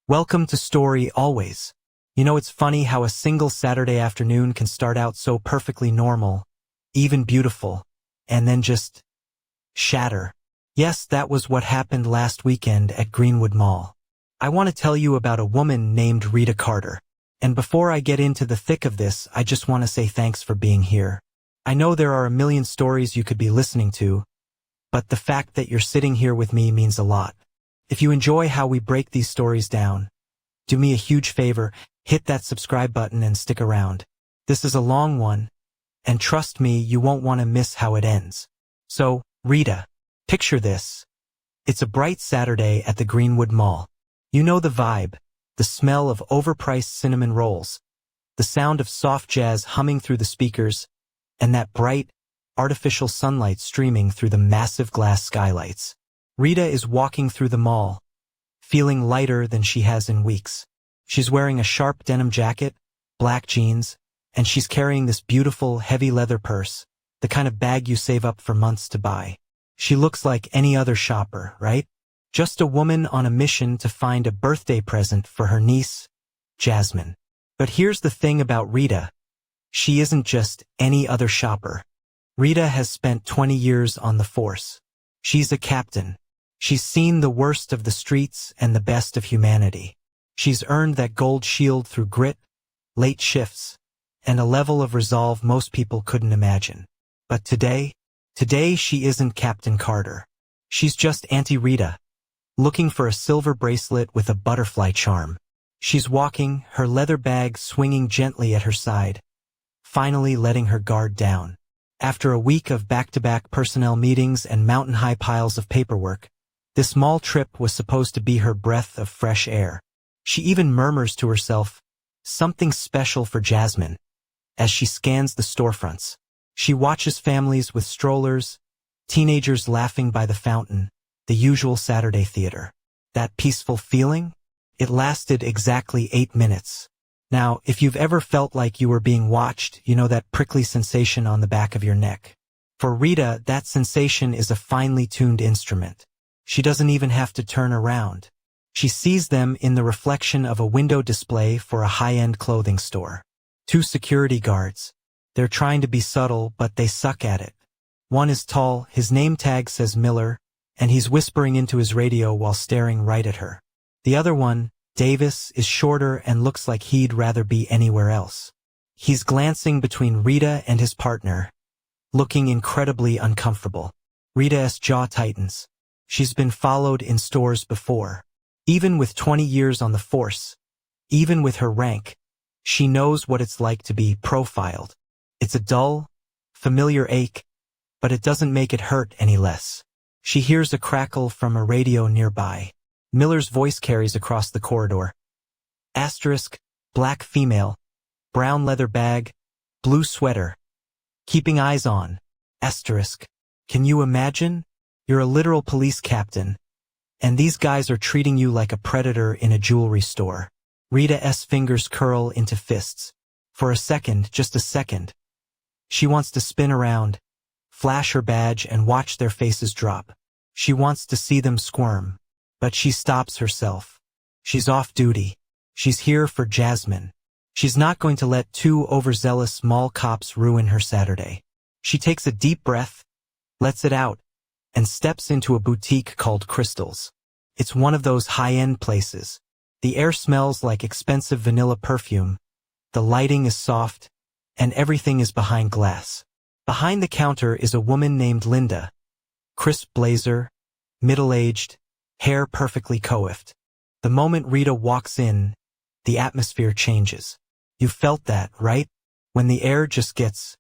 Welcome to Story Always. You know, it's funny how a single Saturday afternoon can start out so perfectly normal, even beautiful, and then just shatter. Yes, that was what happened last weekend at Greenwood Mall. I want to tell you about a woman named Rita Carter. And before I get into the thick of this, I just want to say thanks for being here. I know there are a million stories you could be listening to, but the fact that you're sitting here with me means a lot. If you enjoy how we break these stories down, do me a huge favor, hit that subscribe button and stick around. This is a long one, and trust me, you won't want to miss how it ends. So, Rita, picture this. It's a bright Saturday at the Greenwood Mall. You know the vibe, the smell of overpriced cinnamon rolls, the sound of soft jazz humming through the speakers, and that bright, artificial sunlight streaming through the massive glass skylights. Rita is walking through the mall, feeling lighter than she has in weeks. She's wearing a sharp denim jacket, black jeans, and she's carrying this beautiful, heavy leather purse, the kind of bag you save up for months to buy. She looks like any other shopper, right? Just a woman on a mission to find a birthday present for her niece, Jasmine. But here's the thing about Rita. She isn't just any other shopper. Rita has spent 20 years on the force. She's a captain. She's seen the worst of the streets and the best of humanity. She's earned that gold shield through grit, late shifts, and a level of resolve most people couldn't imagine. But today she isn't Captain Carter. She's just Auntie Rita, looking for a silver bracelet with a butterfly charm. She's walking, her leather bag swinging gently at her side, finally letting her guard down. After a week of back-to-back personnel meetings and mountain-high piles of paperwork, this mall trip was supposed to be her breath of fresh air. She even murmurs to herself, something special for Jasmine, as she scans the storefronts. She watches families with strollers, teenagers laughing by the fountain, the usual Saturday theater. That peaceful feeling? It lasted exactly 8 minutes. Now, if you've ever felt like you were being watched, you know that prickly sensation on the back of your neck. For Rita, that sensation is a finely tuned instrument. She doesn't even have to turn around. She sees them in the reflection of a window display for a high-end clothing store. 2 security guards. They're trying to be subtle, but they suck at it. One is tall, his name tag says Miller, and he's whispering into his radio while staring right at her. The other one, Davis, is shorter and looks like he'd rather be anywhere else. He's glancing between Rita and his partner, looking incredibly uncomfortable. Rita's jaw tightens. She's been followed in stores before. Even with 20 years on the force, even with her rank, she knows what it's like to be profiled. It's a dull, familiar ache, but it doesn't make it hurt any less. She hears a crackle from a radio nearby. Miller's voice carries across the corridor. Asterisk, black female, brown leather bag, blue sweater. Keeping eyes on. Asterisk. Can you imagine? You're a literal police captain, and these guys are treating you like a predator in a jewelry store. Rita's fingers curl into fists. For a second, just a second, she wants to spin around, flash her badge and watch their faces drop. She wants to see them squirm, but she stops herself. She's off duty. She's here for Jasmine. She's not going to let 2 overzealous mall cops ruin her Saturday. She takes a deep breath, lets it out, and steps into a boutique called Crystals. It's one of those high-end places. The air smells like expensive vanilla perfume, the lighting is soft, and everything is behind glass. Behind the counter is a woman named Linda. Crisp blazer, middle-aged, hair perfectly coiffed. The moment Rita walks in, the atmosphere changes. You've felt that, right? When the air just gets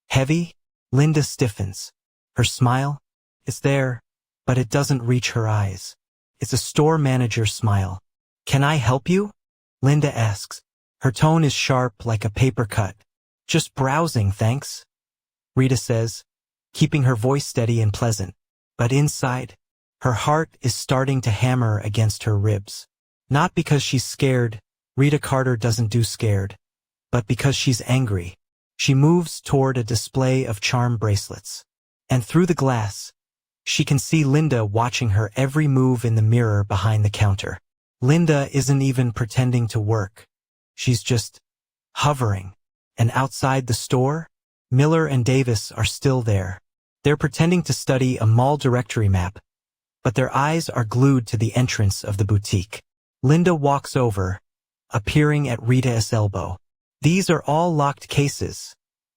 heavy, Linda stiffens. Her smile? It's there, but it doesn't reach her eyes. It's a store manager smile. Can I help you? Linda asks. Her tone is sharp like a paper cut. Just browsing, thanks, Rita says, keeping her voice steady and pleasant. But inside, her heart is starting to hammer against her ribs. Not because she's scared, Rita Carter doesn't do scared, but because she's angry. She moves toward a display of charm bracelets. And through the glass, she can see Linda watching her every move in the mirror behind the counter. Linda isn't even pretending to work. She's just hovering. And outside the store, Miller and Davis are still there. They're pretending to study a mall directory map, but their eyes are glued to the entrance of the boutique. Linda walks over, appearing at Rita's elbow. "These are all locked cases,"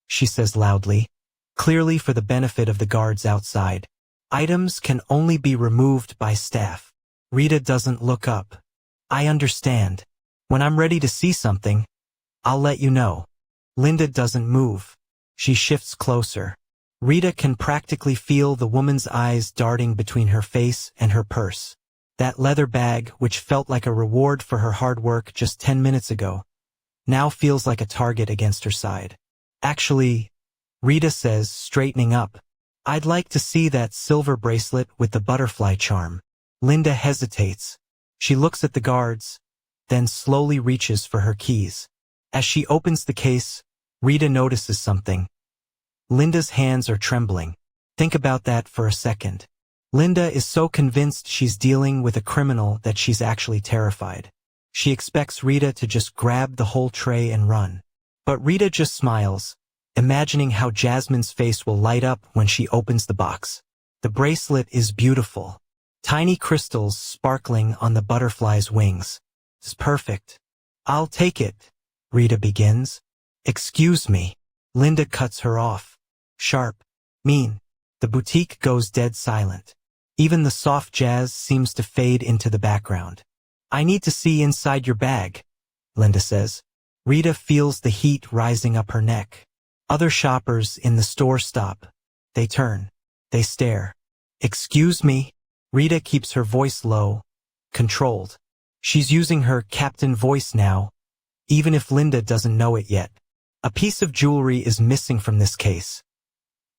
she says loudly, clearly for the benefit of the guards outside. "Items can only be removed by staff." Rita doesn't look up. "I understand. When I'm ready to see something, I'll let you know." Linda doesn't move. She shifts closer. Rita can practically feel the woman's eyes darting between her face and her purse. That leather bag, which felt like a reward for her hard work just 10 minutes ago, now feels like a target against her side. "Actually," Rita says, straightening up, "I'd like to see that silver bracelet with the butterfly charm." Linda hesitates. She looks at the guards, then slowly reaches for her keys. As she opens the case, Rita notices something. Linda's hands are trembling. Think about that for a second. Linda is so convinced she's dealing with a criminal that she's actually terrified. She expects Rita to just grab the whole tray and run. But Rita just smiles, imagining how Jasmine's face will light up when she opens the box. The bracelet is beautiful. Tiny crystals sparkling on the butterfly's wings. "It's perfect." "I'll take it," Rita begins. "Excuse me." Linda cuts her off. Sharp. Mean. The boutique goes dead silent. Even the soft jazz seems to fade into the background. "I need to see inside your bag," Linda says. Rita feels the heat rising up her neck. Other shoppers in the store stop. They turn. They stare. "Excuse me." Rita keeps her voice low, controlled. She's using her captain voice now, even if Linda doesn't know it yet. "A piece of jewelry is missing from this case,"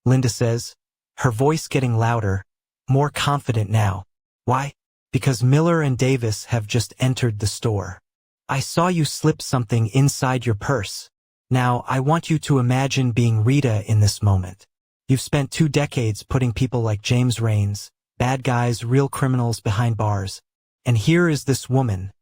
Linda says, her voice getting louder, more confident now. "Why?" "Because Miller and Davis have just entered the store. I saw you slip something inside your purse. Now, I want you to imagine being Rita in this moment. You've spent 2 decades putting people like James Raines, bad guys, real criminals behind bars. And here is this woman,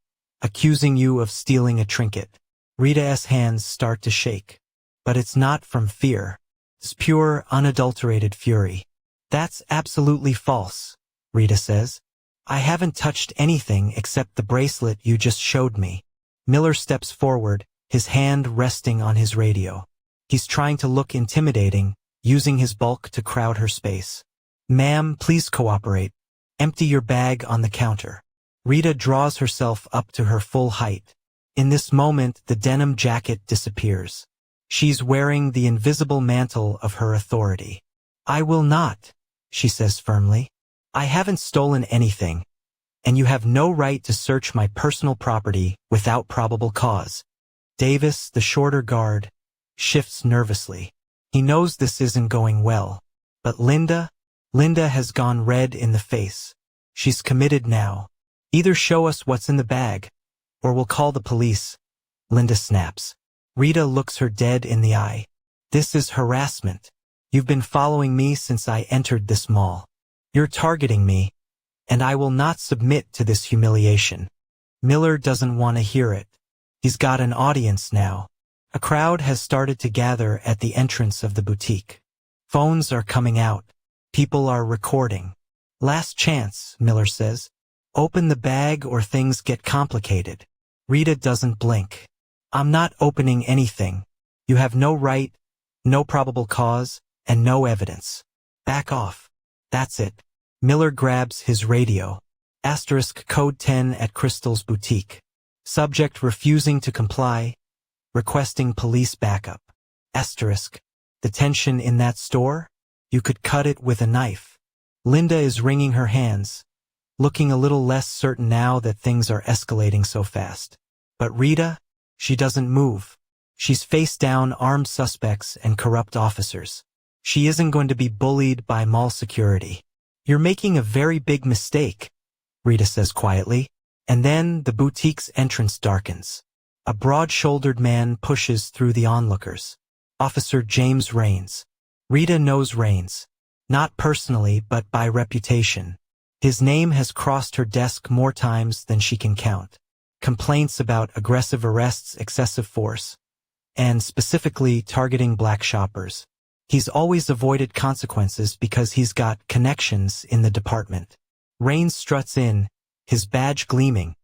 accusing you of stealing a trinket." Rita's hands start to shake. But it's not from fear. It's pure, unadulterated fury. "That's absolutely false," Rita says. "I haven't touched anything except the bracelet you just showed me." Miller steps forward, his hand resting on his radio. He's trying to look intimidating, using his bulk to crowd her space. "Ma'am, please cooperate. Empty your bag on the counter." Rita draws herself up to her full height. In this moment, the denim jacket disappears. She's wearing the invisible mantle of her authority. "I will not," she says firmly. "I haven't stolen anything, and you have no right to search my personal property without probable cause." Davis, the shorter guard, shifts nervously. He knows this isn't going well. But Linda has gone red in the face. She's committed now. "Either show us what's in the bag, or we'll call the police," Linda snaps. Rita looks her dead in the eye. "This is harassment. You've been following me since I entered this mall. You're targeting me, and I will not submit to this humiliation." Miller doesn't want to hear it. He's got an audience now. A crowd has started to gather at the entrance of the boutique. Phones are coming out. People are recording. "Last chance," Miller says. "Open the bag or things get complicated." Rita doesn't blink. "I'm not opening anything. You have no right, no probable cause, and no evidence. Back off." That's it. Miller grabs his radio. *code 10 at Crystal's boutique. Subject refusing to comply, requesting police backup. The tension in that store? You could cut it with a knife. Linda is wringing her hands, looking a little less certain now that things are escalating so fast. But Rita? She doesn't move. She's face down armed suspects and corrupt officers. She isn't going to be bullied by mall security. "You're making a very big mistake," Rita says quietly. And then the boutique's entrance darkens. A broad-shouldered man pushes through the onlookers. Officer James Raines. Rita knows Raines. Not personally, but by reputation. His name has crossed her desk more times than she can count. Complaints about aggressive arrests, excessive force, and specifically targeting black shoppers. He's always avoided consequences because he's got connections in the department. Rains struts in, his badge gleaming,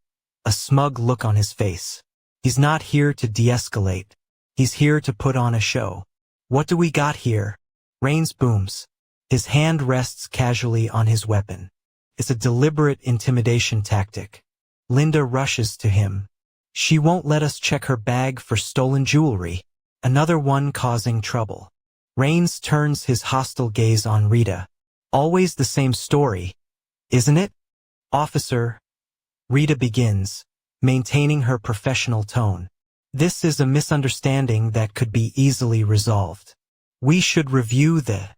a smug look on his face. He's not here to de-escalate. He's here to put on a show. What do we got here? Rains booms. His hand rests casually on his weapon. It's a deliberate intimidation tactic. Linda rushes to him. She won't let us check her bag for stolen jewelry. Another one causing trouble. Rains turns his hostile gaze on Rita. Always the same story, isn't it? Officer. Rita begins, maintaining her professional tone. This is a misunderstanding that could be easily resolved. We should review the...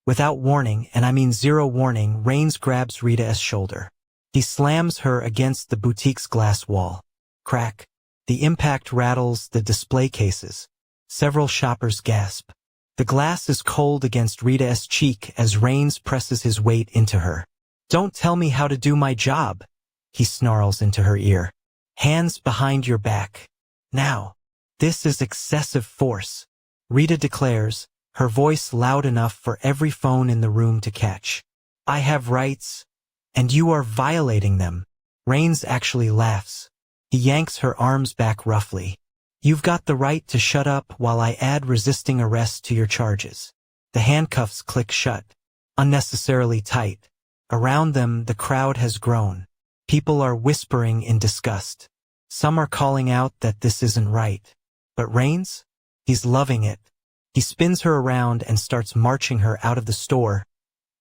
Without warning, and I mean zero warning, Rains grabs Rita's shoulder. He slams her against the boutique's glass wall. Crack. The impact rattles the display cases. Several shoppers gasp. The glass is cold against Rita's cheek as Rains presses his weight into her. Don't tell me how to do my job, he snarls into her ear. Hands behind your back. Now. This is excessive force, Rita declares, her voice loud enough for every phone in the room to catch. I have rights, and you are violating them. Rains actually laughs. He yanks her arms back roughly. You've got the right to shut up while I add resisting arrest to your charges. The handcuffs click shut, unnecessarily tight. Around them, the crowd has grown. People are whispering in disgust. Some are calling out that this isn't right. But Rains? He's loving it. He spins her around and starts marching her out of the store,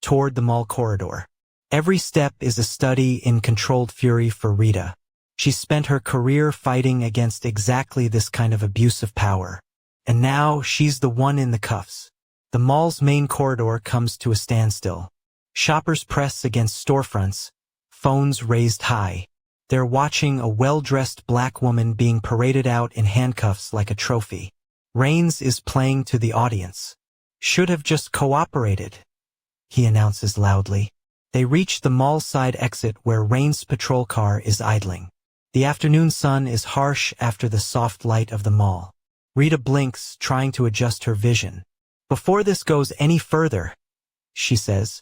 toward the mall corridor. Every step is a study in controlled fury for Rita. She's spent her career fighting against exactly this kind of abuse of power. And now she's the one in the cuffs. The mall's main corridor comes to a standstill. Shoppers press against storefronts, phones raised high. They're watching a well-dressed black woman being paraded out in handcuffs like a trophy. Rains is playing to the audience. Should have just cooperated, he announces loudly. They reach the mall side exit where Rains' patrol car is idling. The afternoon sun is harsh after the soft light of the mall. Rita blinks, trying to adjust her vision. Before this goes any further, she says,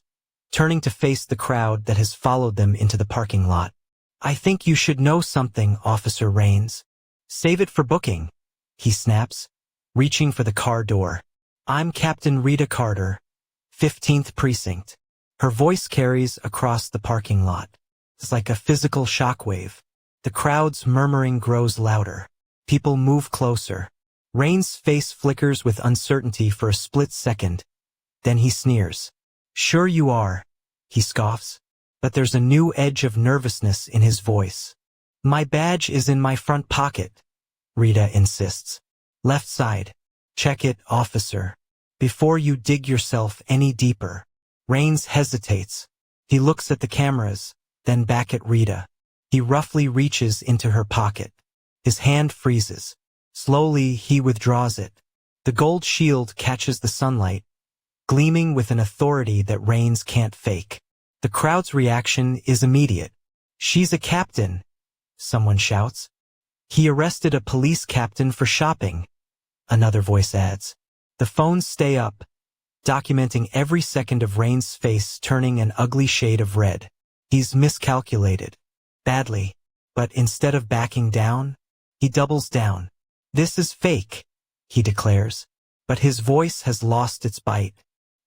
turning to face the crowd that has followed them into the parking lot. I think you should know something, Officer Rains. Save it for booking, he snaps, reaching for the car door. I'm Captain Rita Carter, 15th Precinct. Her voice carries across the parking lot. It's like a physical shockwave. The crowd's murmuring grows louder. People move closer. Rains' face flickers with uncertainty for a split second. Then he sneers. Sure you are, he scoffs. But there's a new edge of nervousness in his voice. My badge is in my front pocket, Rita insists. Left side. Check it, officer. Before you dig yourself any deeper. Rains hesitates. He looks at the cameras, then back at Rita. He roughly reaches into her pocket. His hand freezes. Slowly, he withdraws it. The gold shield catches the sunlight, gleaming with an authority that Rains can't fake. The crowd's reaction is immediate. She's a captain, someone shouts. He arrested a police captain for shopping, another voice adds. The phones stay up, documenting every second of Rains' face turning an ugly shade of red. He's miscalculated. Badly. But instead of backing down, he doubles down. This is fake, he declares. But his voice has lost its bite.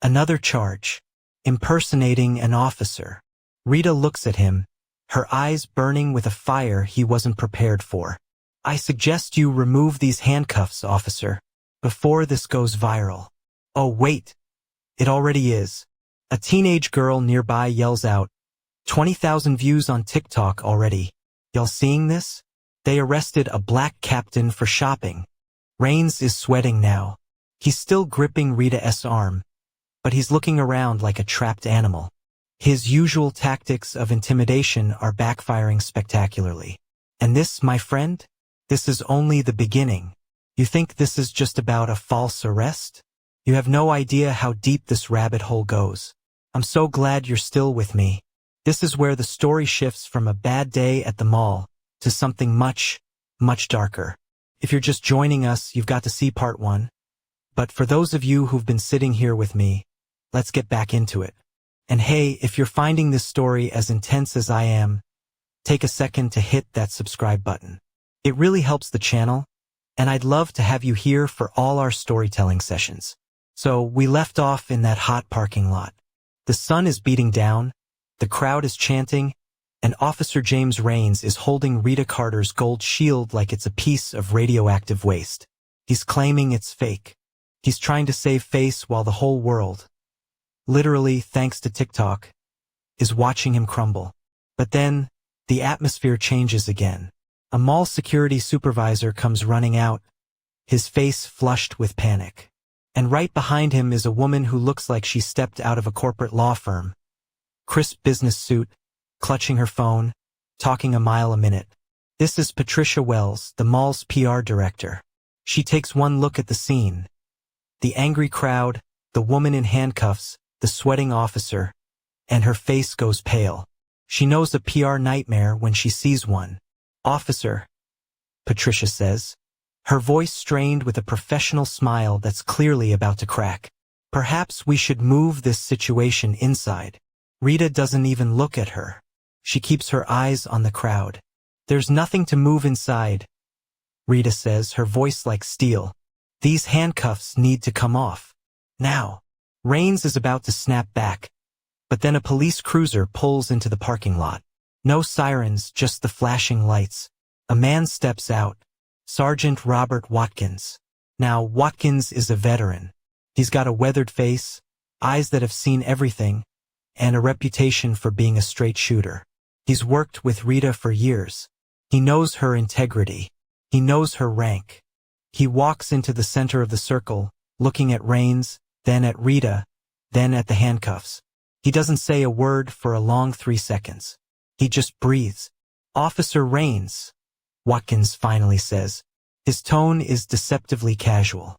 Another charge. Impersonating an officer. Rita looks at him, her eyes burning with a fire he wasn't prepared for. I suggest you remove these handcuffs, officer, before this goes viral. Oh, wait. It already is. A teenage girl nearby yells out, 20,000 views on TikTok already. Y'all seeing this? They arrested a black captain for shopping. Rains is sweating now. He's still gripping Rita's arm, but he's looking around like a trapped animal. His usual tactics of intimidation are backfiring spectacularly. And this, my friend? This is only the beginning. You think this is just about a false arrest? You have no idea how deep this rabbit hole goes. I'm so glad you're still with me. This is where the story shifts from a bad day at the mall to something much, much darker. If you're just joining us, you've got to see part 1. But for those of you who've been sitting here with me, let's get back into it. And hey, if you're finding this story as intense as I am, take a second to hit that subscribe button. It really helps the channel, and I'd love to have you here for all our storytelling sessions. So we left off in that hot parking lot. The sun is beating down, the crowd is chanting, and Officer James Raines is holding Rita Carter's gold shield like it's a piece of radioactive waste. He's claiming it's fake. He's trying to save face while the whole world, literally thanks to TikTok, is watching him crumble. But then, the atmosphere changes again. A mall security supervisor comes running out, his face flushed with panic. And right behind him is a woman who looks like she stepped out of a corporate law firm. Crisp business suit, clutching her phone, talking a mile a minute. This is Patricia Wells, the mall's PR director. She takes one look at the scene. The angry crowd, the woman in handcuffs, the sweating officer, and her face goes pale. She knows a PR nightmare when she sees one. "Officer," Patricia says, her voice strained with a professional smile that's clearly about to crack. "Perhaps we should move this situation inside." Rita doesn't even look at her. She keeps her eyes on the crowd. "There's nothing to move inside," Rita says, her voice like steel. "These handcuffs need to come off. Now." Raines is about to snap back, but then a police cruiser pulls into the parking lot. No sirens, just the flashing lights. A man steps out, Sergeant Robert Watkins. Now, Watkins is a veteran. He's got a weathered face, eyes that have seen everything, and a reputation for being a straight shooter. He's worked with Rita for years. He knows her integrity. He knows her rank. He walks into the center of the circle, looking at Raines, then at Rita, then at the handcuffs. He doesn't say a word for a long 3 seconds. He just breathes. "Officer Raines," Watkins finally says. His tone is deceptively casual.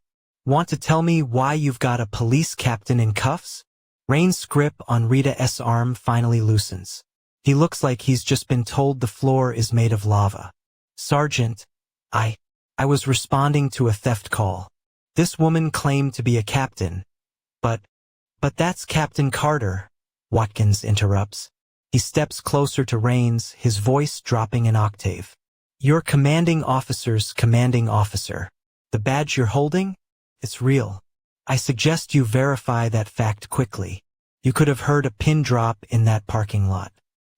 "Want to tell me why you've got a police captain in cuffs?" Raines' grip on Rita's arm finally loosens. He looks like he's just been told the floor is made of lava. "Sergeant, I was responding to a theft call. This woman claimed to be a captain. But that's Captain Carter," Watkins interrupts. He steps closer to Raines, his voice dropping an octave. "Your commanding officer's commanding officer. The badge you're holding? It's real. I suggest you verify that fact quickly. You could have heard a pin drop in that parking lot."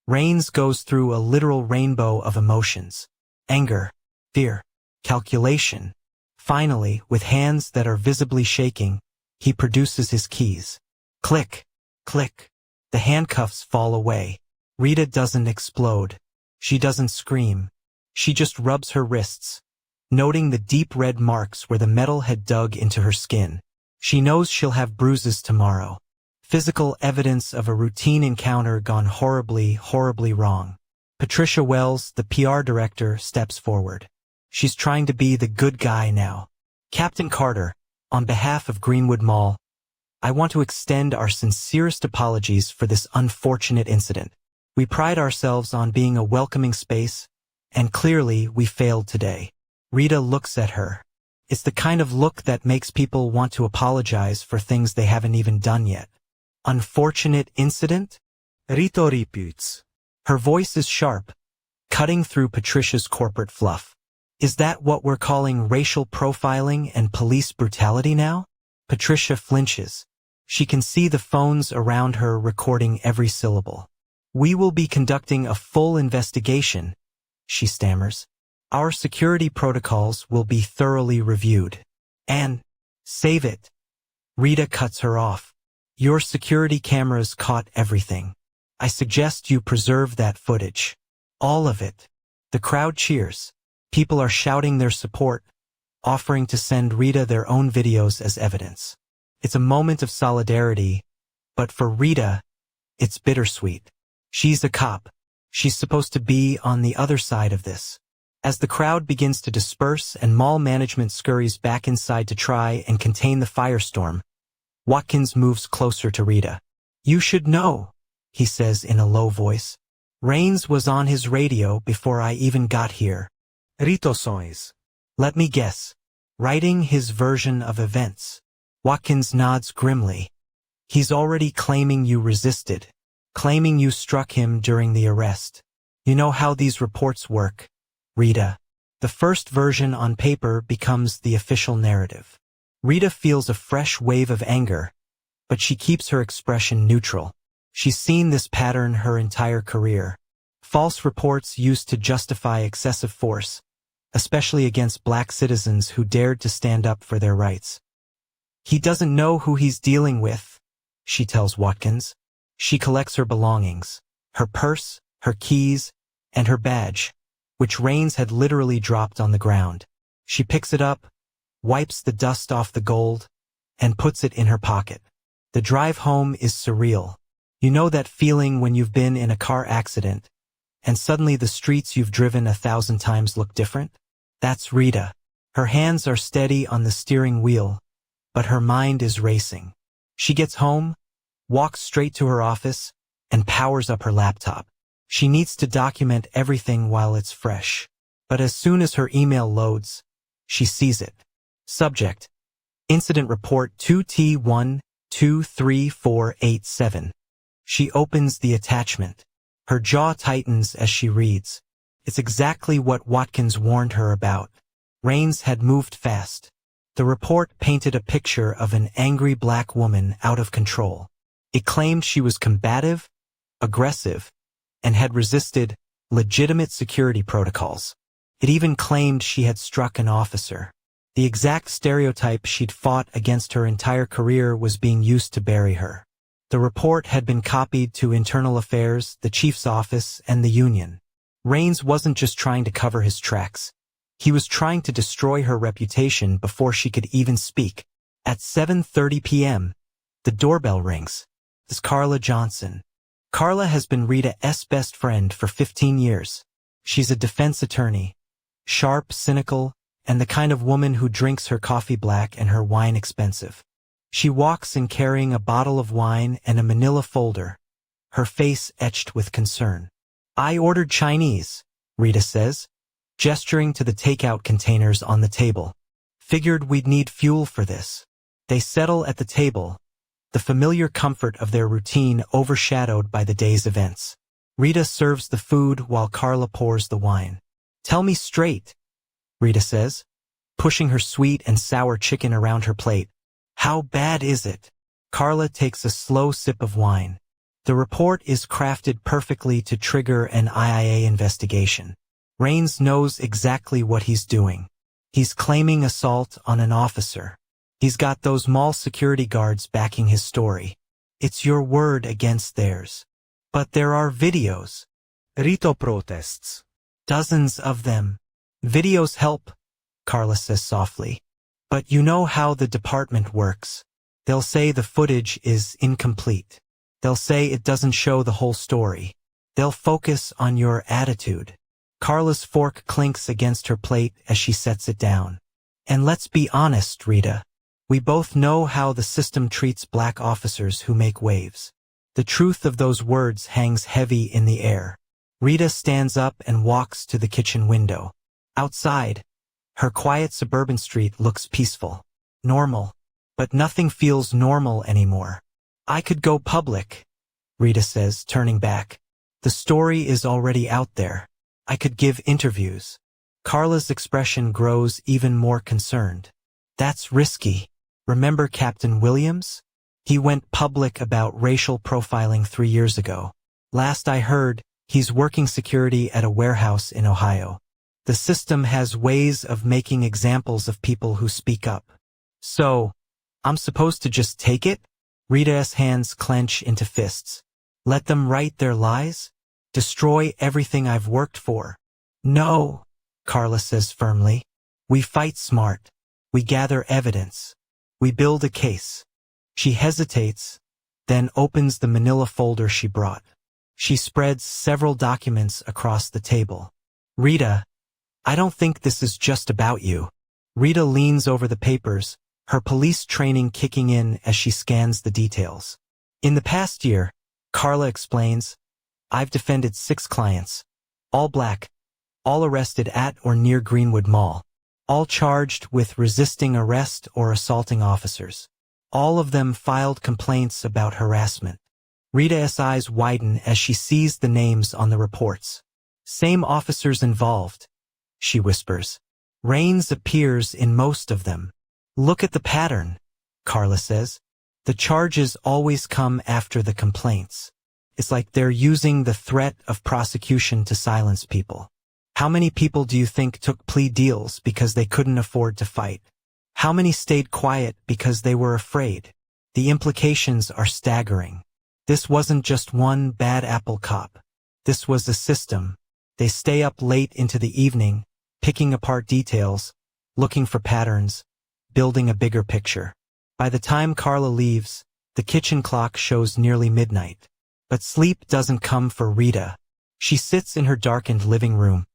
Raines goes through a literal rainbow of emotions. Anger, fear, calculation. Finally, with hands that are visibly shaking, he produces his keys. Click, click. The handcuffs fall away. Rita doesn't explode. She doesn't scream. She just rubs her wrists, noting the deep red marks where the metal had dug into her skin. She knows she'll have bruises tomorrow. Physical evidence of a routine encounter gone horribly, horribly wrong. Patricia Wells, the PR director, steps forward. She's trying to be the good guy now. "Captain Carter, on behalf of Greenwood Mall, I want to extend our sincerest apologies for this unfortunate incident. We pride ourselves on being a welcoming space, and clearly we failed today." Rita looks at her. It's the kind of look that makes people want to apologize for things they haven't even done yet. "Unfortunate incident?" Rita repeats. Her voice is sharp, cutting through Patricia's corporate fluff. "Is that what we're calling racial profiling and police brutality now?" Patricia flinches. She can see the phones around her recording every syllable. "We will be conducting a full investigation," she stammers. "Our security protocols will be thoroughly reviewed. And, save it." Rita cuts her off. "Your security cameras caught everything. I suggest you preserve that footage. All of it." The crowd cheers. People are shouting their support, offering to send Rita their own videos as evidence. It's a moment of solidarity, but for Rita, it's bittersweet. She's a cop. She's supposed to be on the other side of this. As the crowd begins to disperse and mall management scurries back inside to try and contain the firestorm, Watkins moves closer to Rita. "You should know," he says in a low voice. Rains was on his radio before I even got here. Ritoções. Let me guess. Writing his version of events. Watkins nods grimly. He's already claiming you resisted. Claiming you struck him during the arrest. You know how these reports work, Rita. The first version on paper becomes the official narrative. Rita feels a fresh wave of anger, but she keeps her expression neutral. She's seen this pattern her entire career. False reports used to justify excessive force, especially against black citizens who dared to stand up for their rights. He doesn't know who he's dealing with, she tells Watkins. She collects her belongings, her purse, her keys, and her badge, which Rains had literally dropped on the ground. She picks it up, wipes the dust off the gold, and puts it in her pocket. The drive home is surreal. You know that feeling when you've been in a car accident, and suddenly the streets you've driven 1,000 times look different? That's Rita. Her hands are steady on the steering wheel, but her mind is racing. She gets home, walks straight to her office, and powers up her laptop. She needs to document everything while it's fresh. But as soon as her email loads, she sees it. Subject: Incident Report 2T12347. She opens the attachment. Her jaw tightens as she reads. It's exactly what Watkins warned her about. Rains had moved fast. The report painted a picture of an angry black woman out of control. It claimed she was combative, aggressive, and had resisted legitimate security protocols. It even claimed she had struck an officer. The exact stereotype she'd fought against her entire career was being used to bury her. The report had been copied to Internal Affairs, the chief's office, and the union. Rains wasn't just trying to cover his tracks. He was trying to destroy her reputation before she could even speak. At 7:30 p.m., the doorbell rings. It's Carla Johnson. Carla has been Rita's best friend for 15 years. She's a defense attorney, sharp, cynical, and the kind of woman who drinks her coffee black and her wine expensive. She walks in carrying a bottle of wine and a manila folder, her face etched with concern. I ordered Chinese, Rita says, gesturing to the takeout containers on the table. Figured we'd need fuel for this. They settle at the table, the familiar comfort of their routine overshadowed by the day's events. Rita serves the food while Carla pours the wine. Tell me straight, Rita says, pushing her sweet and sour chicken around her plate. How bad is it? Carla takes a slow sip of wine. The report is crafted perfectly to trigger an IIA investigation. Rains knows exactly what he's doing. He's claiming assault on an officer. He's got those mall security guards backing his story. It's your word against theirs. But there are videos. Rito protests. Dozens of them. Videos help, Carla says softly. But you know how the department works. They'll say the footage is incomplete. They'll say it doesn't show the whole story. They'll focus on your attitude. Carla's fork clinks against her plate as she sets it down. And let's be honest, Rita. We both know how the system treats black officers who make waves. The truth of those words hangs heavy in the air. Rita stands up and walks to the kitchen window. Outside, her quiet suburban street looks peaceful. Normal. But nothing feels normal anymore. I could go public, Rita says, turning back. The story is already out there. I could give interviews. Carla's expression grows even more concerned. That's risky. Remember Captain Williams? He went public about racial profiling 3 years ago. Last I heard, he's working security at a warehouse in Ohio. The system has ways of making examples of people who speak up. So, I'm supposed to just take it? Rita's hands clench into fists. Let them write their lies? Destroy everything I've worked for? No, Carla says firmly. We fight smart. We gather evidence. We build a case. She hesitates, then opens the manila folder she brought. She spreads several documents across the table. Rita, I don't think this is just about you. Rita leans over the papers, her police training kicking in as she scans the details. In the past year, Carla explains, I've defended 6 clients. All black. All arrested at or near Greenwood Mall. All charged with resisting arrest or assaulting officers. All of them filed complaints about harassment. Rita's eyes widen as she sees the names on the reports. Same officers involved, she whispers. Raines appears in most of them. Look at the pattern, Carla says. The charges always come after the complaints. It's like they're using the threat of prosecution to silence people. How many people do you think took plea deals because they couldn't afford to fight? How many stayed quiet because they were afraid? The implications are staggering. This wasn't just one bad apple cop. This was a system. They stay up late into the evening, picking apart details, looking for patterns, building a bigger picture. By the time Carla leaves, the kitchen clock shows nearly midnight. But sleep doesn't come for Rita. She sits in her darkened living room,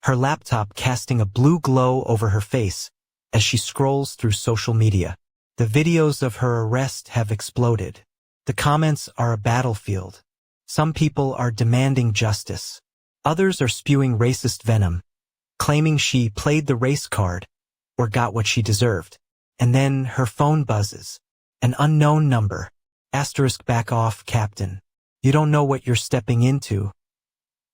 her laptop casting a blue glow over her face as she scrolls through social media. The videos of her arrest have exploded. The comments are a battlefield. Some people are demanding justice. Others are spewing racist venom, claiming she played the race card or got what she deserved. And then her phone buzzes. An unknown number. Asterisk, back off, Captain. You don't know what you're stepping into.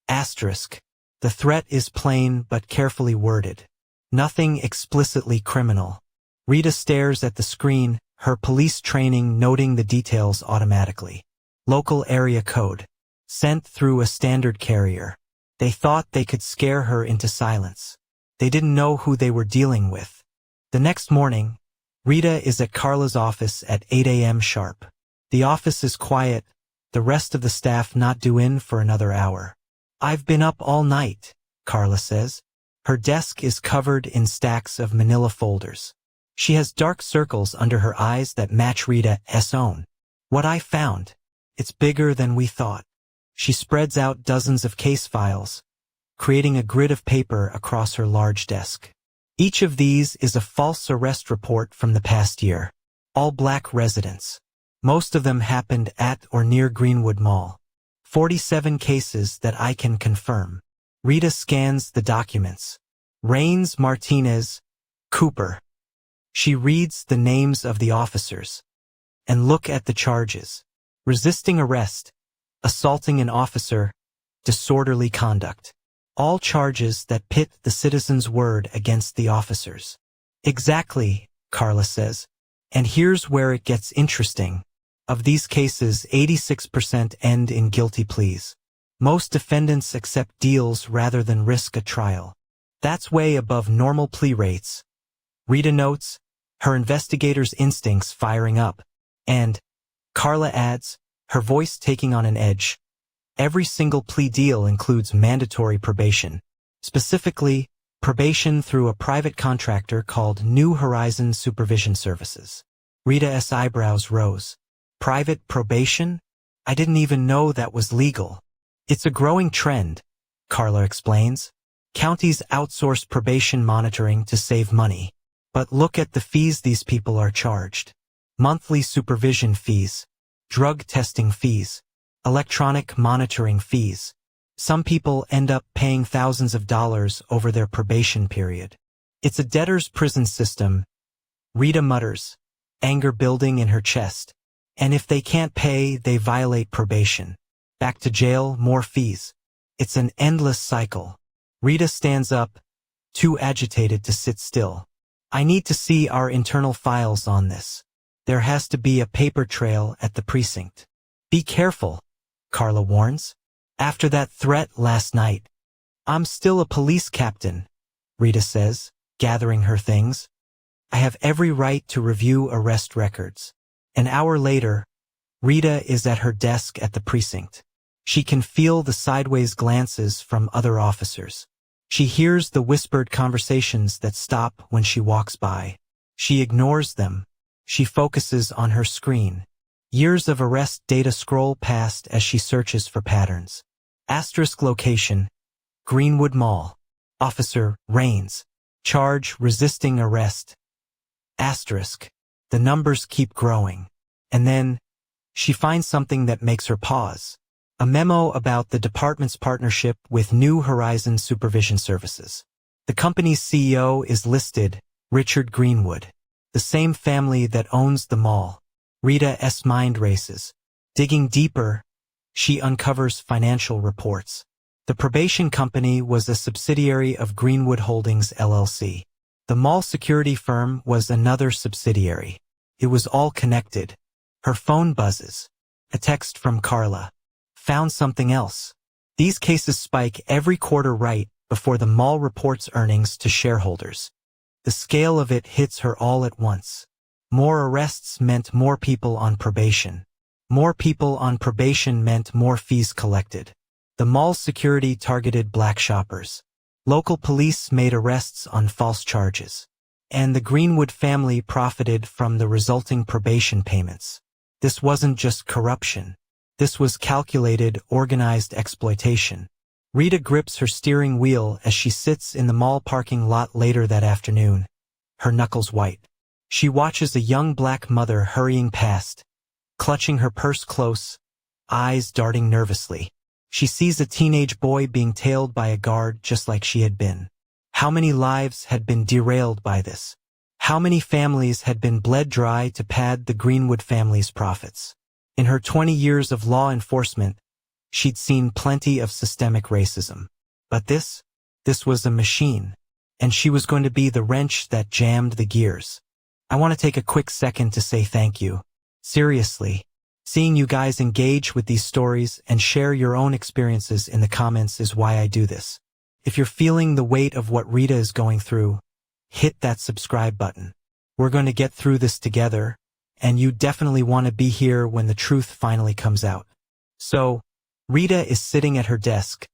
Asterisk. The threat is plain but carefully worded. Nothing explicitly criminal. Rita stares at the screen, her police training noting the details automatically. Local area code. Sent through a standard carrier. They thought they could scare her into silence. They didn't know who they were dealing with. The next morning, Rita is at Carla's office at 8 a.m. sharp. The office is quiet, the rest of the staff not due in for another hour. I've been up all night, Carla says. Her desk is covered in stacks of manila folders. She has dark circles under her eyes that match Rita's own. What I found, it's bigger than we thought. She spreads out dozens of case files, creating a grid of paper across her large desk. Each of these is a false arrest report from the past year. All black residents. Most of them happened at or near Greenwood Mall. 47 cases that I can confirm. Rita scans the documents. Raines, Martinez, Cooper. She reads the names of the officers. And look at the charges. Resisting arrest, assaulting an officer, disorderly conduct. All charges that pit the citizen's word against the officers. Exactly, Carla says. And here's where it gets interesting. Of these cases, 86% end in guilty pleas. Most defendants accept deals rather than risk a trial. That's way above normal plea rates. Rita notes, her investigator's instincts firing up. And, Carla adds, her voice taking on an edge. Every single plea deal includes mandatory probation. Specifically, probation through a private contractor called New Horizon Supervision Services. Rita's eyebrows rose. Private probation? I didn't even know that was legal. It's a growing trend, Carla explains. Counties outsource probation monitoring to save money. But look at the fees these people are charged. Monthly supervision fees, drug testing fees, electronic monitoring fees. Some people end up paying thousands of dollars over their probation period. It's a debtor's prison system, Rita mutters, anger building in her chest. And if they can't pay, they violate probation. Back to jail, more fees. It's an endless cycle. Rita stands up, too agitated to sit still. I need to see our internal files on this. There has to be a paper trail at the precinct. Be careful, Carla warns. After that threat last night. I'm still a police captain, Rita says, gathering her things. I have every right to review arrest records. An hour later, Rita is at her desk at the precinct. She can feel the sideways glances from other officers. She hears the whispered conversations that stop when she walks by. She ignores them. She focuses on her screen. Years of arrest data scroll past as she searches for patterns. Asterisk location, Greenwood Mall. Officer, Raines. Charge, resisting arrest. Asterisk. The numbers keep growing. And then, she finds something that makes her pause. A memo about the department's partnership with New Horizons Supervision Services. The company's CEO is listed, Richard Greenwood, the same family that owns the mall. Rita's mind races. Digging deeper, she uncovers financial reports. The probation company was a subsidiary of Greenwood Holdings LLC. The mall security firm was another subsidiary. It was all connected. Her phone buzzes. A text from Carla. Found something else. These cases spike every quarter right before the mall reports earnings to shareholders. The scale of it hits her all at once. More arrests meant more people on probation. More people on probation meant more fees collected. The mall's security targeted black shoppers. Local police made arrests on false charges. And the Greenwood family profited from the resulting probation payments. This wasn't just corruption. This was calculated, organized exploitation. Rita grips her steering wheel as she sits in the mall parking lot later that afternoon, her knuckles white. She watches a young black mother hurrying past, clutching her purse close, eyes darting nervously. She sees a teenage boy being tailed by a guard just like she had been. How many lives had been derailed by this? How many families had been bled dry to pad the Greenwood family's profits? In her 20 years of law enforcement, she'd seen plenty of systemic racism. But this was a machine, and she was going to be the wrench that jammed the gears. I want to take a quick second to say thank you. Seriously, seeing you guys engage with these stories and share your own experiences in the comments is why I do this. If you're feeling the weight of what Rita is going through, hit that subscribe button. We're going to get through this together, and you definitely want to be here when the truth finally comes out. So, Rita is sitting at her desk,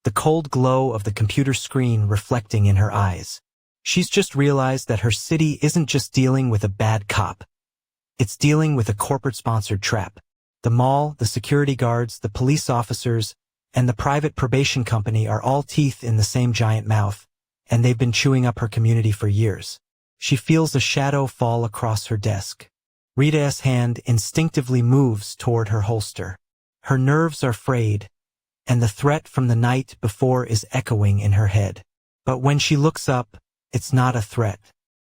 the cold glow of the computer screen reflecting in her eyes. She's just realized that her city isn't just dealing with a bad cop. It's dealing with a corporate-sponsored trap. The mall, the security guards, the police officers, and the private probation company are all teeth in the same giant mouth, and they've been chewing up her community for years. She feels a shadow fall across her desk. Rita's hand instinctively moves toward her holster. Her nerves are frayed, and the threat from the night before is echoing in her head. But when she looks up, it's not a threat.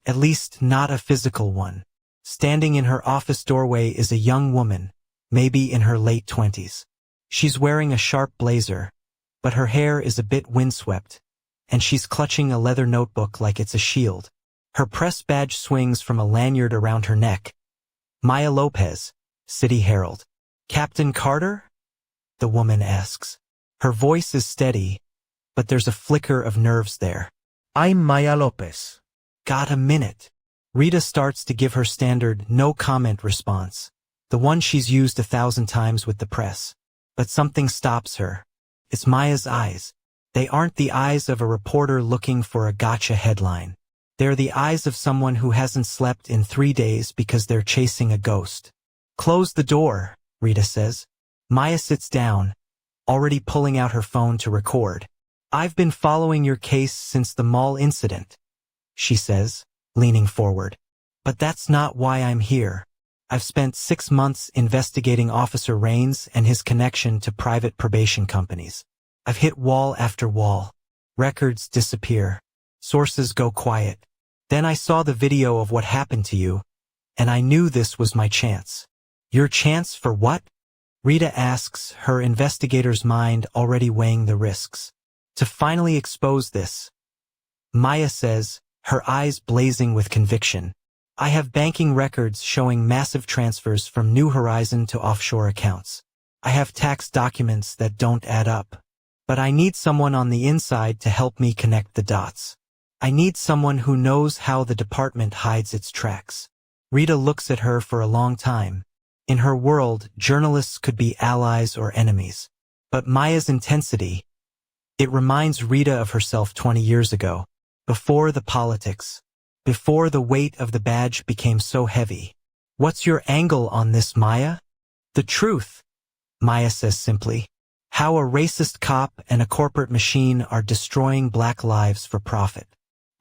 At least not a physical one. Standing in her office doorway is a young woman, maybe in her late 20s. She's wearing a sharp blazer, but her hair is a bit windswept, and she's clutching a leather notebook like it's a shield. Her press badge swings from a lanyard around her neck. Maya Lopez, City Herald. Captain Carter? The woman asks. Her voice is steady, but there's a flicker of nerves there. I'm Maya Lopez. Got a minute? Rita starts to give her standard no-comment response, the one she's used 1,000 times with the press. But something stops her. It's Maya's eyes. They aren't the eyes of a reporter looking for a gotcha headline. They're the eyes of someone who hasn't slept in 3 days because they're chasing a ghost. Close the door, Rita says. Maya sits down, already pulling out her phone to record. I've been following your case since the mall incident, she says, leaning forward. But that's not why I'm here. I've spent 6 months investigating Officer Raines and his connection to private probation companies. I've hit wall after wall. Records disappear. Sources go quiet. Then I saw the video of what happened to you, and I knew this was my chance. Your chance for what? Rita asks, her investigator's mind already weighing the risks. To finally expose this. Maya says, her eyes blazing with conviction. I have banking records showing massive transfers from New Horizon to offshore accounts. I have tax documents that don't add up. But I need someone on the inside to help me connect the dots. I need someone who knows how the department hides its tracks. Rita looks at her for a long time. In her world, journalists could be allies or enemies. But Maya's intensity, it reminds Rita of herself 20 years ago, before the politics, before the weight of the badge became so heavy. What's your angle on this, Maya? The truth, Maya says simply. How a racist cop and a corporate machine are destroying black lives for profit.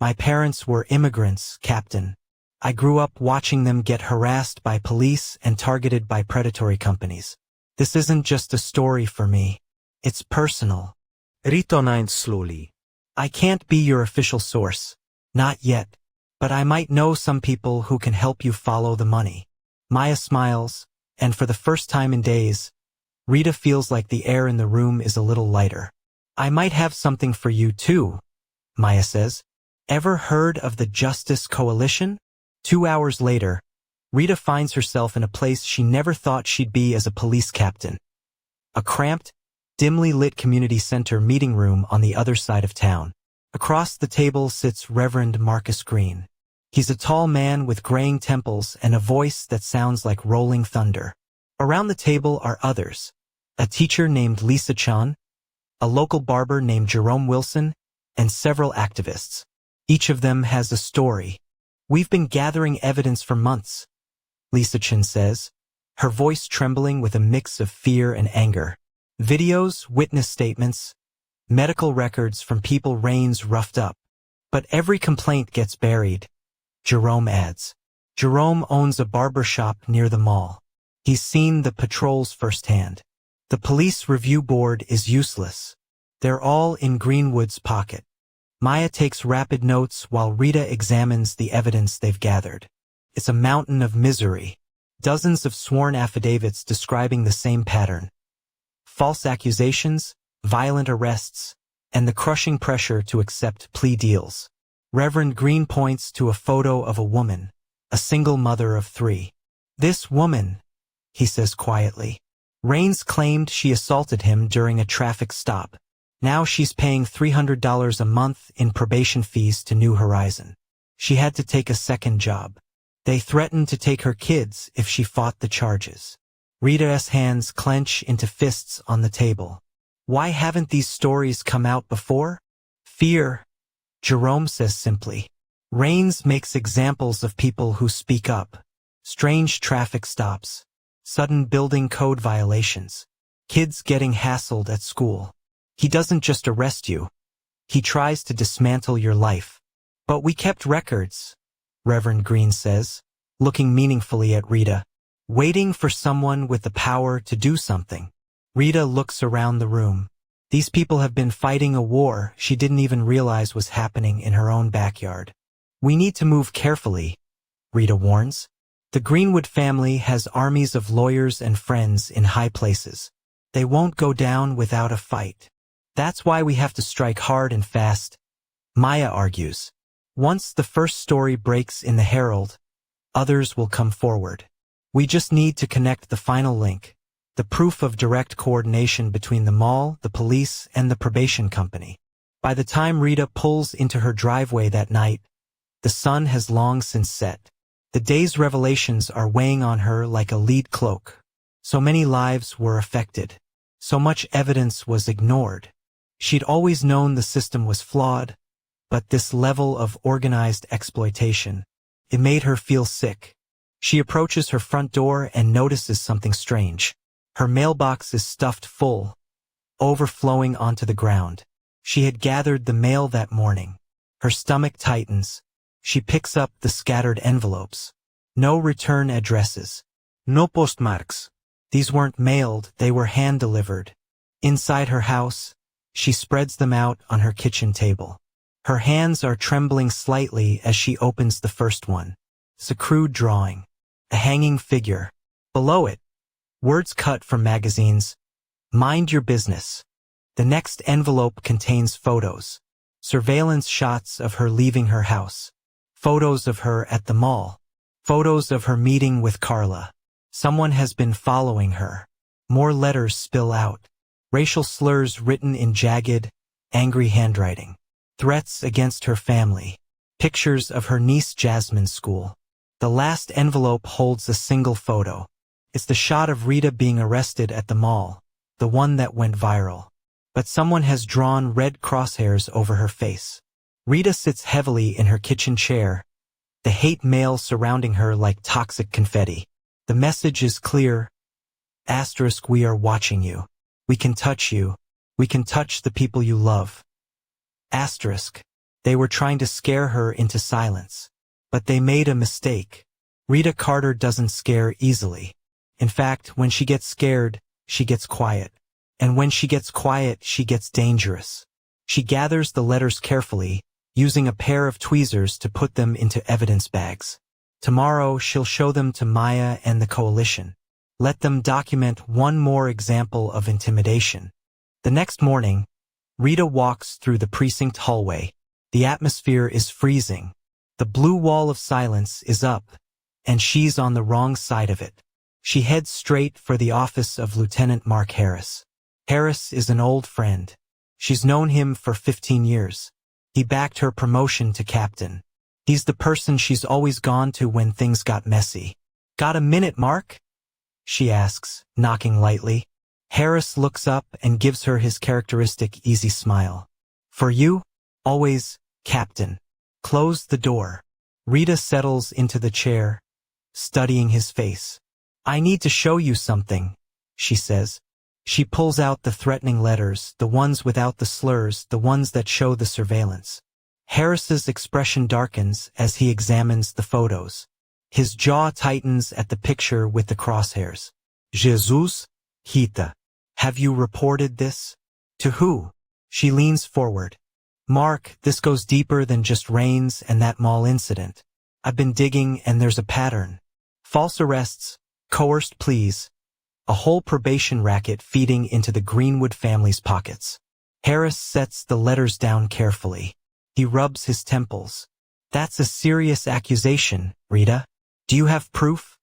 My parents were immigrants, Captain. I grew up watching them get harassed by police and targeted by predatory companies. This isn't just a story for me. It's personal. Ritonine slowly. I can't be your official source. Not yet. But I might know some people who can help you follow the money. Maya smiles, and for the first time in days, Rita feels like the air in the room is a little lighter. I might have something for you too, Maya says. Ever heard of the Justice Coalition? 2 hours later, Rita finds herself in a place she never thought she'd be as a police captain. A cramped, dimly lit community center meeting room on the other side of town. Across the table sits Reverend Marcus Green. He's a tall man with graying temples and a voice that sounds like rolling thunder. Around the table are others. A teacher named Lisa Chan, a local barber named Jerome Wilson, and several activists. Each of them has a story. We've been gathering evidence for months, Lisa Chan says, her voice trembling with a mix of fear and anger. Videos, witness statements, medical records from people Rains roughed up. But every complaint gets buried, Jerome adds. Jerome owns a barber shop near the mall. He's seen the patrols firsthand. The police review board is useless. They're all in Greenwood's pocket. Maya takes rapid notes while Rita examines the evidence they've gathered. It's a mountain of misery. Dozens of sworn affidavits describing the same pattern. False accusations, violent arrests, and the crushing pressure to accept plea deals. Reverend Green points to a photo of a woman, a single mother of 3. This woman, he says quietly. Rains claimed she assaulted him during a traffic stop. Now she's paying $300 a month in probation fees to New Horizon. She had to take a second job. They threatened to take her kids if she fought the charges. Rita's hands clench into fists on the table. Why haven't these stories come out before? Fear, Jerome says simply. Rains makes examples of people who speak up. Strange traffic stops. Sudden building code violations. Kids getting hassled at school. He doesn't just arrest you. He tries to dismantle your life. But we kept records, Reverend Green says, looking meaningfully at Rita, waiting for someone with the power to do something. Rita looks around the room. These people have been fighting a war she didn't even realize was happening in her own backyard. We need to move carefully, Rita warns. The Greenwood family has armies of lawyers and friends in high places. They won't go down without a fight. That's why we have to strike hard and fast, Maya argues. Once the first story breaks in the Herald, others will come forward. We just need to connect the final link, the proof of direct coordination between the mall, the police, and the probation company. By the time Rita pulls into her driveway that night, the sun has long since set. The day's revelations are weighing on her like a lead cloak. So many lives were affected. So much evidence was ignored. She'd always known the system was flawed, but this level of organized exploitation, it made her feel sick. She approaches her front door and notices something strange. Her mailbox is stuffed full, overflowing onto the ground. She had gathered the mail that morning. Her stomach tightens. She picks up the scattered envelopes. No return addresses. No postmarks. These weren't mailed, they were hand-delivered. Inside her house, she spreads them out on her kitchen table. Her hands are trembling slightly as she opens the first one. It's a crude drawing. A hanging figure. Below it, words cut from magazines. Mind your business. The next envelope contains photos. Surveillance shots of her leaving her house. Photos of her at the mall. Photos of her meeting with Carla. Someone has been following her. More letters spill out. Racial slurs written in jagged, angry handwriting. Threats against her family. Pictures of her niece Jasmine's school. The last envelope holds a single photo. It's the shot of Rita being arrested at the mall, the one that went viral. But someone has drawn red crosshairs over her face. Rita sits heavily in her kitchen chair, the hate mail surrounding her like toxic confetti. The message is clear. Asterisk, we are watching you. We can touch you. We can touch the people you love. Asterisk. They were trying to scare her into silence. But they made a mistake. Rita Carter doesn't scare easily. In fact, when she gets scared, she gets quiet. And when she gets quiet, she gets dangerous. She gathers the letters carefully, using a pair of tweezers to put them into evidence bags. Tomorrow, she'll show them to Maya and the coalition. Let them document one more example of intimidation. The next morning, Rita walks through the precinct hallway. The atmosphere is freezing. The blue wall of silence is up, and she's on the wrong side of it. She heads straight for the office of Lieutenant Mark Harris. Harris is an old friend. She's known him for 15 years. He backed her promotion to captain. He's the person she's always gone to when things got messy. "Got a minute, Mark?" she asks, knocking lightly. Harris looks up and gives her his characteristic easy smile. "For you? Always, Captain." Close the door. Rita settles into the chair, studying his face. "I need to show you something," she says. She pulls out the threatening letters, the ones without the slurs, the ones that show the surveillance. Harris's expression darkens as he examines the photos. His jaw tightens at the picture with the crosshairs. "Jesus, Rita. Have you reported this?" "To who?" She leans forward. "Mark, this goes deeper than just Rains and that mall incident. I've been digging and there's a pattern. False arrests, coerced pleas, a whole probation racket feeding into the Greenwood family's pockets." Harris sets the letters down carefully. He rubs his temples. "That's a serious accusation, Rita. Do you have proof?"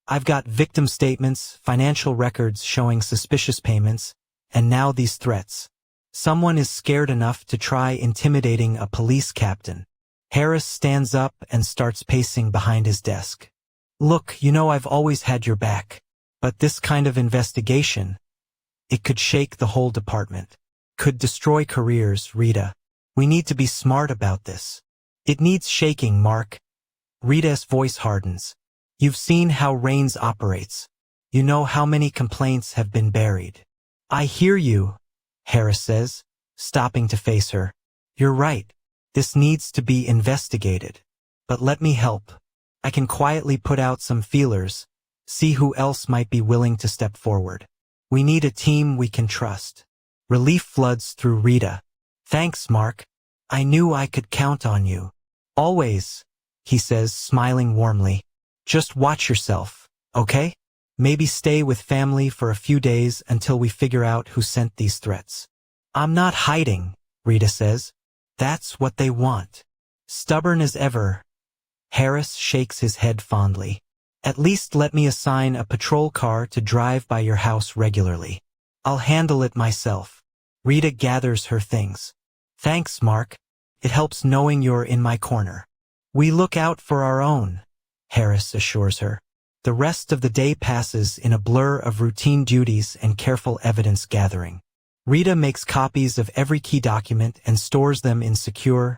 "I've got victim statements, financial records showing suspicious payments, and now these threats. Someone is scared enough to try intimidating a police captain." Harris stands up and starts pacing behind his desk. "Look, you know I've always had your back. But this kind of investigation, it could shake the whole department. Could destroy careers, Rita. We need to be smart about this. It needs shaking, Mark." Rita's voice hardens. "You've seen how Rains operates. You know how many complaints have been buried." "I hear you," Harris says, stopping to face her. "You're right. This needs to be investigated. But let me help. I can quietly put out some feelers, see who else might be willing to step forward. We need a team we can trust." Relief floods through Rita. "Thanks, Mark. I knew I could count on you." "Always," he says, smiling warmly. "Just watch yourself, okay? Maybe stay with family for a few days until we figure out who sent these threats." "I'm not hiding," Rita says. "That's what they want." Stubborn as ever, Harris shakes his head fondly. "At least let me assign a patrol car to drive by your house regularly. I'll handle it myself." Rita gathers her things. "Thanks, Mark. It helps knowing you're in my corner." "We look out for our own," Harris assures her. The rest of the day passes in a blur of routine duties and careful evidence gathering. Rita makes copies of every key document and stores them in secure,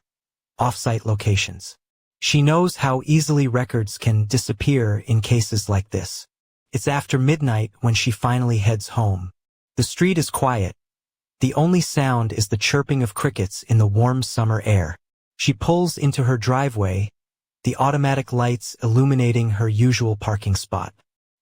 off-site locations. She knows how easily records can disappear in cases like this. It's after midnight when she finally heads home. The street is quiet. The only sound is the chirping of crickets in the warm summer air. She pulls into her driveway, the automatic lights illuminating her usual parking spot.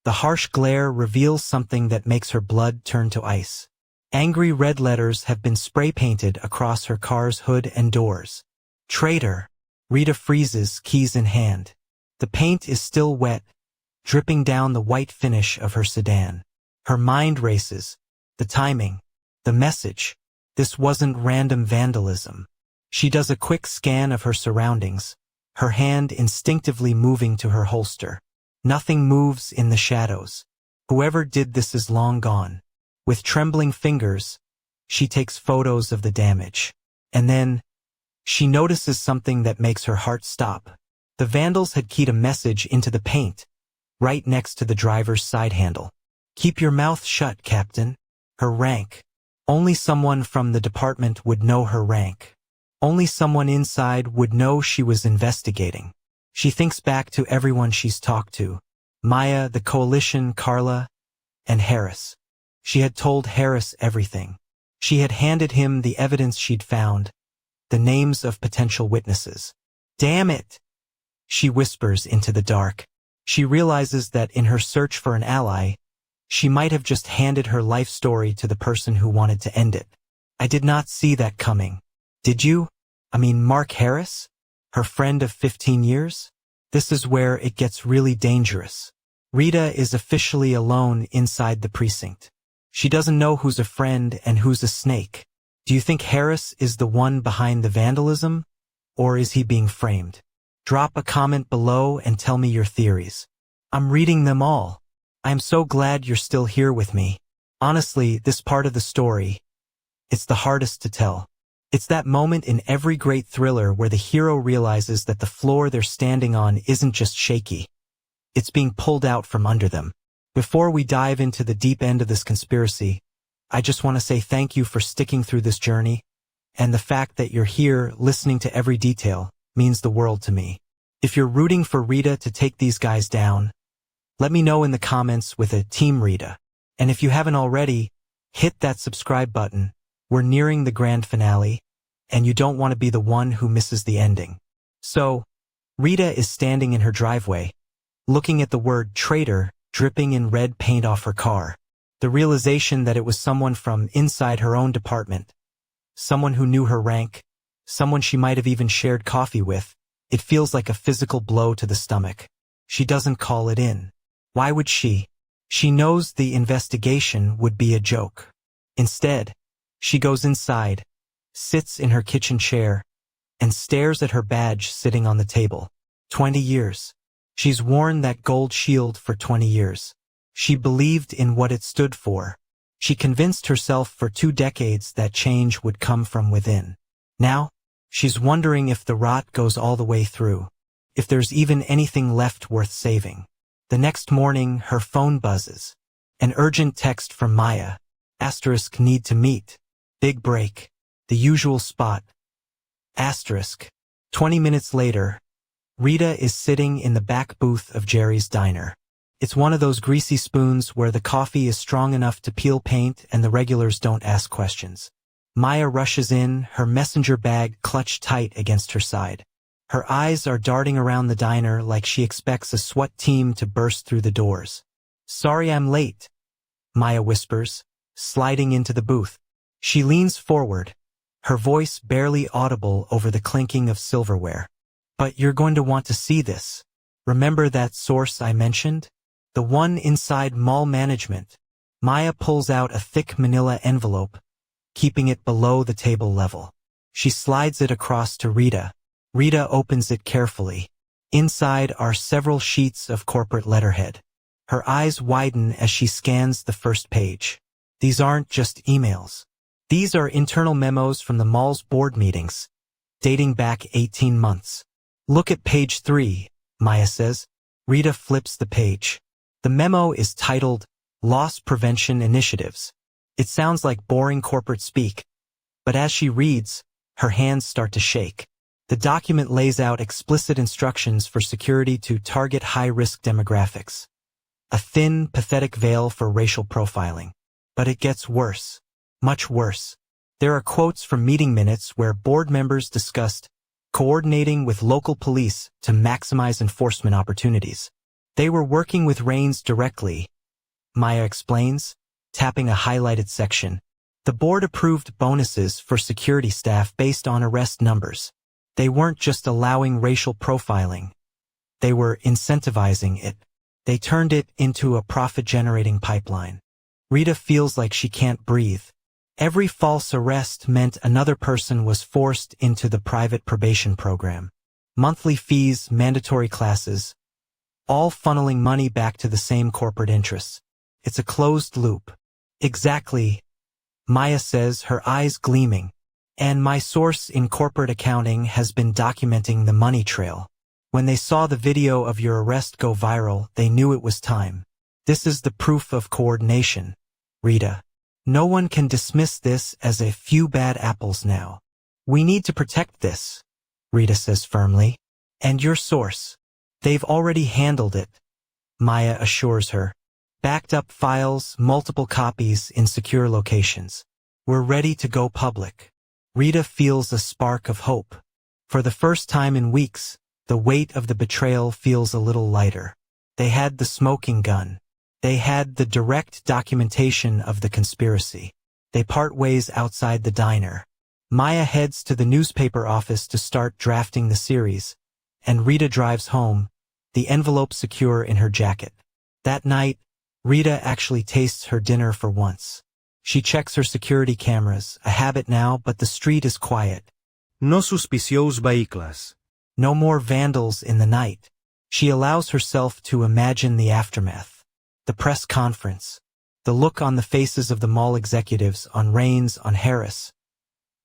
The harsh glare reveals something that makes her blood turn to ice. Angry red letters have been spray-painted across her car's hood and doors. "Traitor." Rita freezes, keys in hand. The paint is still wet, dripping down the white finish of her sedan. Her mind races. The timing. The message. This wasn't random vandalism. She does a quick scan of her surroundings, her hand instinctively moving to her holster. Nothing moves in the shadows. Whoever did this is long gone. With trembling fingers, she takes photos of the damage. And then, she notices something that makes her heart stop. The vandals had keyed a message into the paint, right next to the driver's side handle. "Keep your mouth shut, Captain." Her rank. Only someone from the department would know her rank. Only someone inside would know she was investigating. She thinks back to everyone she's talked to. Maya, the coalition, Carla, and Harris. She had told Harris everything. She had handed him the evidence she'd found, the names of potential witnesses. "Damn it!" She whispers into the dark. She realizes that in her search for an ally, she might have just handed her life story to the person who wanted to end it. I did not see that coming. Did you? Mark Harris? Her friend of 15 years? This is where it gets really dangerous. Rita is officially alone inside the precinct. She doesn't know who's a friend and who's a snake. Do you think Harris is the one behind the vandalism? Or is he being framed? Drop a comment below and tell me your theories. I'm reading them all. I'm so glad you're still here with me. Honestly, this part of the story, it's the hardest to tell. It's that moment in every great thriller where the hero realizes that the floor they're standing on isn't just shaky. It's being pulled out from under them. Before we dive into the deep end of this conspiracy, I just want to say thank you for sticking through this journey, and the fact that you're here listening to every detail means the world to me. If you're rooting for Rita to take these guys down, let me know in the comments with a Team Rita. And if you haven't already, hit that subscribe button. We're nearing the grand finale, and you don't want to be the one who misses the ending. So, Rita is standing in her driveway, looking at the word traitor dripping in red paint off her car. The realization that it was someone from inside her own department, someone who knew her rank, someone she might have even shared coffee with, it feels like a physical blow to the stomach. She doesn't call it in. Why would she? She knows the investigation would be a joke. Instead, she goes inside, sits in her kitchen chair, and stares at her badge sitting on the table. 20 years. She's worn that gold shield for 20 years. She believed in what it stood for. She convinced herself for 2 decades that change would come from within. Now, she's wondering if the rot goes all the way through, if there's even anything left worth saving. The next morning, her phone buzzes. An urgent text from Maya. * need to meet. Big break. The usual spot. * 20 minutes later, Rita is sitting in the back booth of Jerry's diner. It's one of those greasy spoons where the coffee is strong enough to peel paint and the regulars don't ask questions. Maya rushes in, her messenger bag clutched tight against her side. Her eyes are darting around the diner like she expects a SWAT team to burst through the doors. "Sorry I'm late," Maya whispers, sliding into the booth. She leans forward, her voice barely audible over the clinking of silverware. "But you're going to want to see this. Remember that source I mentioned? The one inside mall management." Maya pulls out a thick manila envelope, keeping it below the table level. She slides it across to Rita. Rita opens it carefully. Inside are several sheets of corporate letterhead. Her eyes widen as she scans the first page. These aren't just emails. These are internal memos from the mall's board meetings, dating back 18 months. "Look at page 3, Maya says. Rita flips the page. The memo is titled, Loss Prevention Initiatives. It sounds like boring corporate speak, but as she reads, her hands start to shake. The document lays out explicit instructions for security to target high-risk demographics. A thin, pathetic veil for racial profiling. But it gets worse. Much worse. There are quotes from meeting minutes where board members discussed coordinating with local police to maximize enforcement opportunities. They were working with Raines directly, Maya explains, tapping a highlighted section. The board approved bonuses for security staff based on arrest numbers. They weren't just allowing racial profiling. They were incentivizing it. They turned it into a profit-generating pipeline. Rita feels like she can't breathe. Every false arrest meant another person was forced into the private probation program. Monthly fees, mandatory classes, all funneling money back to the same corporate interests. It's a closed loop. Exactly, Maya says, her eyes gleaming. And my source in corporate accounting has been documenting the money trail. When they saw the video of your arrest go viral, they knew it was time. This is the proof of coordination, Rita. No one can dismiss this as a few bad apples now. We need to protect this, Rita says firmly. And your source. They've already handled it, Maya assures her. Backed up files, multiple copies in secure locations. We're ready to go public. Rita feels a spark of hope. For the first time in weeks, The weight of the betrayal feels a little lighter. They had the smoking gun. They had the direct documentation of the conspiracy. They part ways outside the diner. Maya heads to the newspaper office to start drafting the series, and Rita drives home, the envelope secure in her jacket. That night, Rita actually tastes her dinner for once. She checks her security cameras, a habit now, but the street is quiet. No suspicious vehicles. No more vandals in the night. She allows herself to imagine the aftermath. The press conference. The look on the faces of the mall executives, on Raines, on Harris.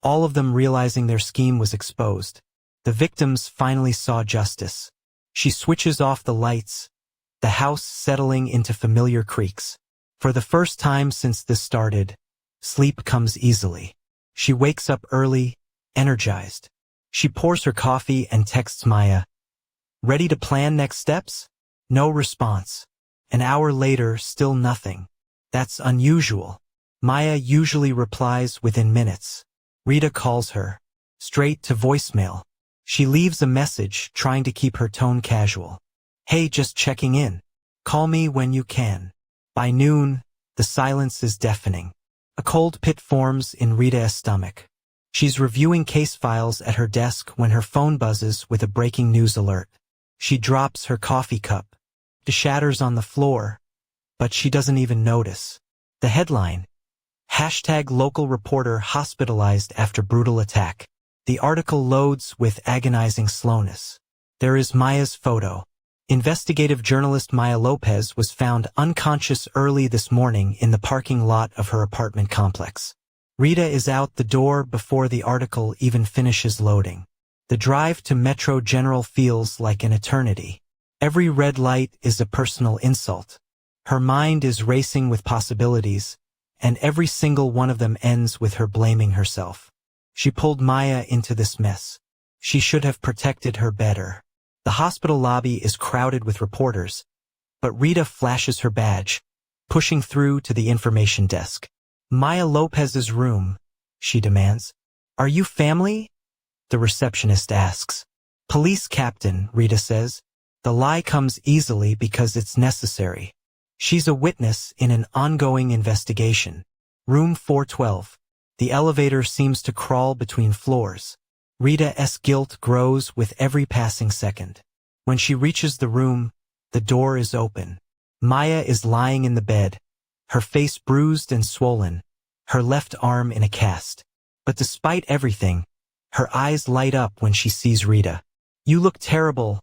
All of them realizing their scheme was exposed. The victims finally saw justice. She switches off the lights, the house settling into familiar creaks. For the first time since this started, sleep comes easily. She wakes up early, energized. She pours her coffee and texts Maya. Ready to plan next steps? No response. An hour later, still nothing. That's unusual. Maya usually replies within minutes. Rita calls her. Straight to voicemail. She leaves a message, trying to keep her tone casual. Hey, just checking in. Call me when you can. By noon, the silence is deafening. A cold pit forms in Rita's stomach. She's reviewing case files at her desk when her phone buzzes with a breaking news alert. She drops her coffee cup. It shatters on the floor, but she doesn't even notice. The headline: #local reporter hospitalized after brutal attack. The article loads with agonizing slowness. There is Maya's photo. Investigative journalist Maya Lopez was found unconscious early this morning in the parking lot of her apartment complex. Rita is out the door before the article even finishes loading. The drive to Metro General feels like an eternity. Every red light is a personal insult. Her mind is racing with possibilities, and every single one of them ends with her blaming herself. She pulled Maya into this mess. She should have protected her better. The hospital lobby is crowded with reporters, but Rita flashes her badge, pushing through to the information desk. Maya Lopez's room, she demands. Are you family? The receptionist asks. Police captain, Rita says. The lie comes easily because it's necessary. She's a witness in an ongoing investigation. Room 412. The elevator seems to crawl between floors. Rita's guilt grows with every passing second. When she reaches the room, the door is open. Maya is lying in the bed, her face bruised and swollen, her left arm in a cast. But despite everything, her eyes light up when she sees Rita. You look terrible,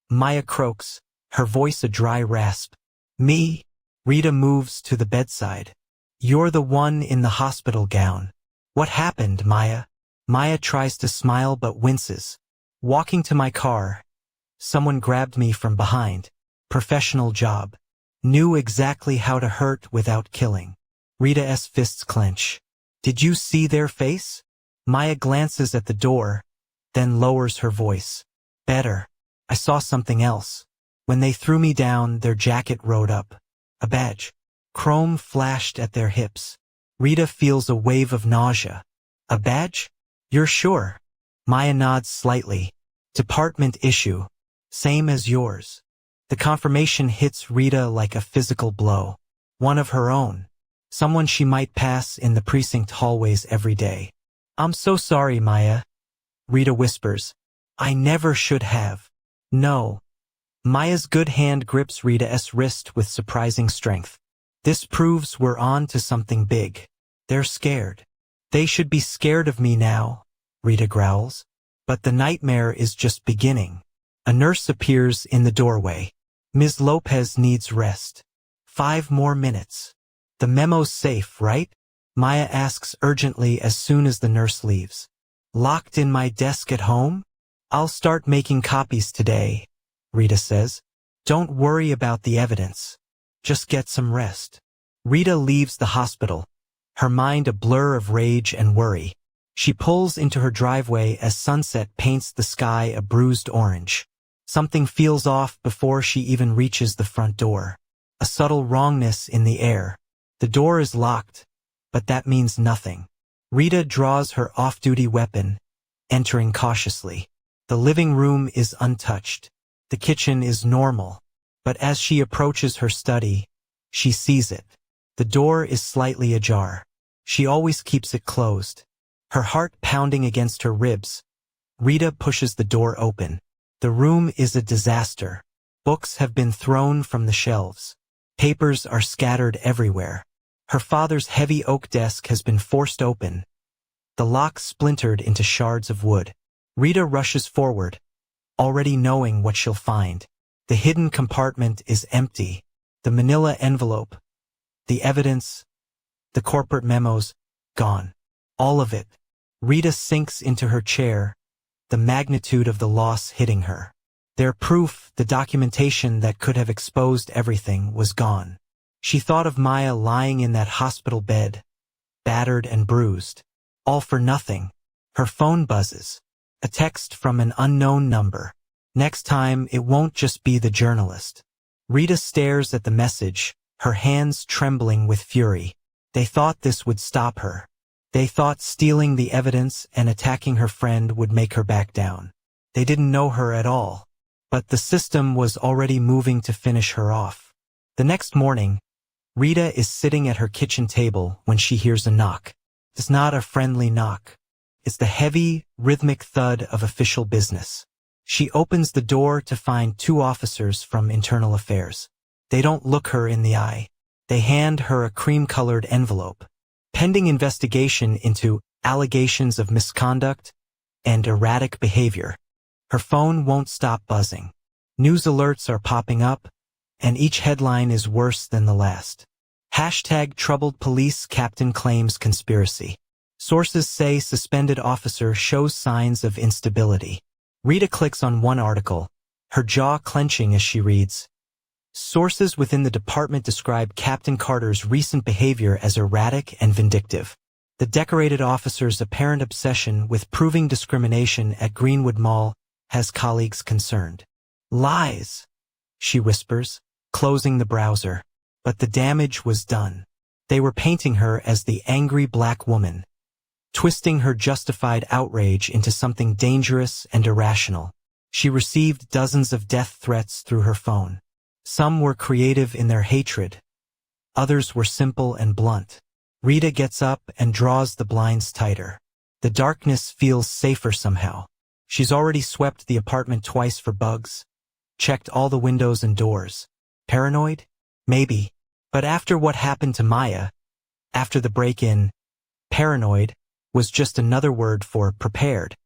Maya croaks, her voice a dry rasp. Me? Rita moves to the bedside. You're the one in the hospital gown. What happened, Maya? Maya tries to smile but winces. Walking to my car. Someone grabbed me from behind. Professional job. Knew exactly how to hurt without killing. Rita's fists clench. Did you see their face? Maya glances at the door, then lowers her voice. Better. I saw something else. When they threw me down, their jacket rode up. A badge. Chrome flashed at their hips. Rita feels a wave of nausea. A badge? You're sure? Maya nods slightly. Department issue. Same as yours. The confirmation hits Rita like a physical blow. One of her own. Someone she might pass in the precinct hallways every day. I'm so sorry, Maya. Rita whispers. I never should have. No. Maya's good hand grips Rita's wrist with surprising strength. This proves we're on to something big. They're scared. They should be scared of me now, Rita growls. But the nightmare is just beginning. A nurse appears in the doorway. Ms. Lopez needs rest. 5 more minutes. The memo's safe, right? Maya asks urgently as soon as the nurse leaves. Locked in my desk at home? I'll start making copies today, Rita says. Don't worry about the evidence. Just get some rest. Rita leaves the hospital, her mind a blur of rage and worry. She pulls into her driveway as sunset paints the sky a bruised orange. Something feels off before she even reaches the front door. A subtle wrongness in the air. The door is locked, but that means nothing. Rita draws her off-duty weapon, entering cautiously. The living room is untouched. The kitchen is normal. But as she approaches her study, she sees it. The door is slightly ajar. She always keeps it closed. Her heart pounding against her ribs, Rita pushes the door open. The room is a disaster. Books have been thrown from the shelves. Papers are scattered everywhere. Her father's heavy oak desk has been forced open, the lock splintered into shards of wood. Rita rushes forward, already knowing what she'll find. The hidden compartment is empty. The manila envelope, the evidence, the corporate memos, gone. All of it. Rita sinks into her chair, the magnitude of the loss hitting her. Their proof, the documentation that could have exposed everything, was gone. She thought of Maya lying in that hospital bed, battered and bruised. All for nothing. Her phone buzzes. A text from an unknown number. Next time, it won't just be the journalist. Rita stares at the message, her hands trembling with fury. They thought this would stop her. They thought stealing the evidence and attacking her friend would make her back down. They didn't know her at all. But the system was already moving to finish her off. The next morning, Rita is sitting at her kitchen table when she hears a knock. It's not a friendly knock. It's the heavy, rhythmic thud of official business. She opens the door to find 2 officers from Internal Affairs. They don't look her in the eye. They hand her a cream-colored envelope. Pending investigation into allegations of misconduct and erratic behavior. Her phone won't stop buzzing. News alerts are popping up, and each headline is worse than the last. #Troubled police captain claims conspiracy. Sources say suspended officer shows signs of instability. Rita clicks on one article, her jaw clenching as she reads. Sources within the department describe Captain Carter's recent behavior as erratic and vindictive. The decorated officer's apparent obsession with proving discrimination at Greenwood Mall has colleagues concerned. Lies, she whispers, closing the browser. But the damage was done. They were painting her as the angry black woman, twisting her justified outrage into something dangerous and irrational. She received dozens of death threats through her phone. Some were creative in their hatred. Others were simple and blunt. Rita gets up and draws the blinds tighter. The darkness feels safer somehow. She's already swept the apartment twice for bugs, checked all the windows and doors. Paranoid? Maybe. But after what happened to Maya, after the break-in, paranoid was just another word for prepared.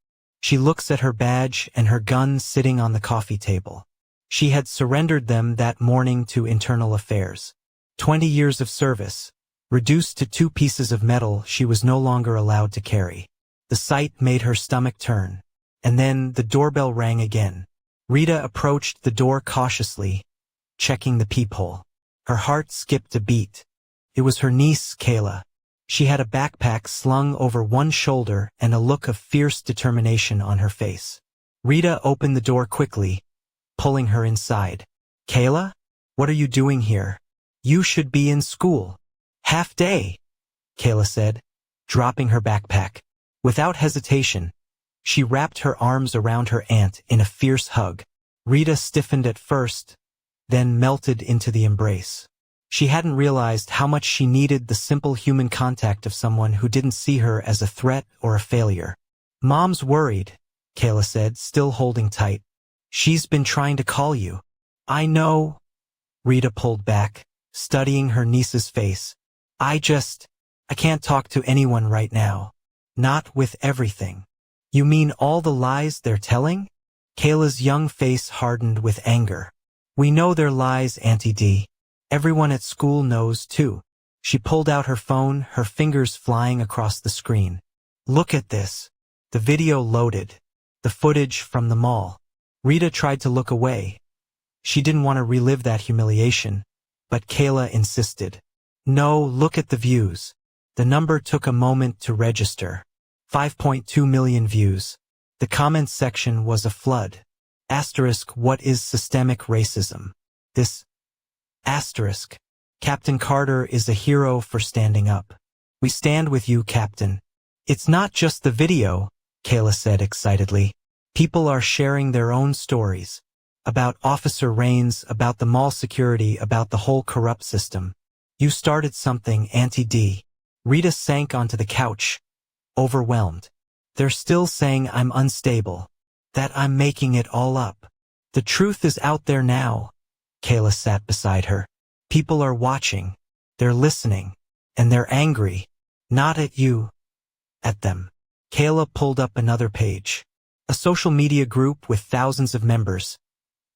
She looks at her badge and her gun sitting on the coffee table. She had surrendered them that morning to Internal Affairs. 20 years of service, reduced to 2 pieces of metal she was no longer allowed to carry. The sight made her stomach turn. And then the doorbell rang again. Rita approached the door cautiously, checking the peephole. Her heart skipped a beat. It was her niece, Kayla. She had a backpack slung over one shoulder and a look of fierce determination on her face. Rita opened the door quickly, pulling her inside. Kayla? What are you doing here? You should be in school. Half day, Kayla said, dropping her backpack. Without hesitation, she wrapped her arms around her aunt in a fierce hug. Rita stiffened at first, then melted into the embrace. She hadn't realized how much she needed the simple human contact of someone who didn't see her as a threat or a failure. Mom's worried, Kayla said, still holding tight. She's been trying to call you. I know. Rita pulled back, studying her niece's face. I can't talk to anyone right now. Not with everything. You mean all the lies they're telling? Kayla's young face hardened with anger. We know they're lies, Auntie D. Everyone at school knows, too. She pulled out her phone, her fingers flying across the screen. Look at this. The video loaded. The footage from the mall. Rita tried to look away. She didn't want to relive that humiliation, but Kayla insisted. No, look at the views. The number took a moment to register. 5.2 million views. The comments section was a flood. Asterisk, what is systemic racism? This asterisk. Captain Carter is a hero for standing up. We stand with you, Captain. It's not just the video, Kayla said excitedly. People are sharing their own stories. About Officer Rains, about the mall security, about the whole corrupt system. You started something, Auntie D. Rita sank onto the couch, overwhelmed. They're still saying I'm unstable. That I'm making it all up. The truth is out there now. Kayla sat beside her. People are watching. They're listening. And they're angry. Not at you. At them. Kayla pulled up another page. A social media group with thousands of members,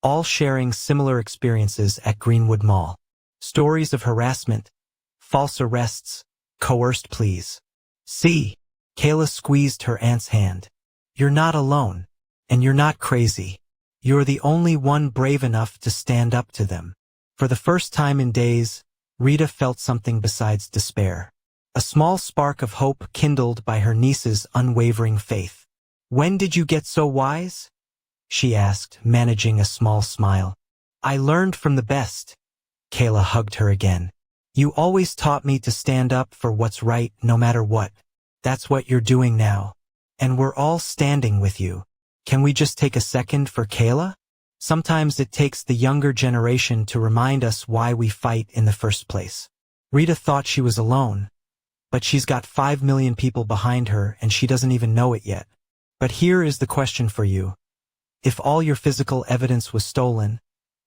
all sharing similar experiences at Greenwood Mall. Stories of harassment, false arrests, coerced pleas. See, Kayla squeezed her aunt's hand. You're not alone. And you're not crazy. You're the only one brave enough to stand up to them. For the first time in days, Rita felt something besides despair. A small spark of hope kindled by her niece's unwavering faith. When did you get so wise? She asked, managing a small smile. I learned from the best. Kayla hugged her again. You always taught me to stand up for what's right no matter what. That's what you're doing now. And we're all standing with you. Can we just take a second for Kayla? Sometimes it takes the younger generation to remind us why we fight in the first place. Rita thought she was alone, but she's got 5 million people behind her and she doesn't even know it yet. But here is the question for you. If all your physical evidence was stolen,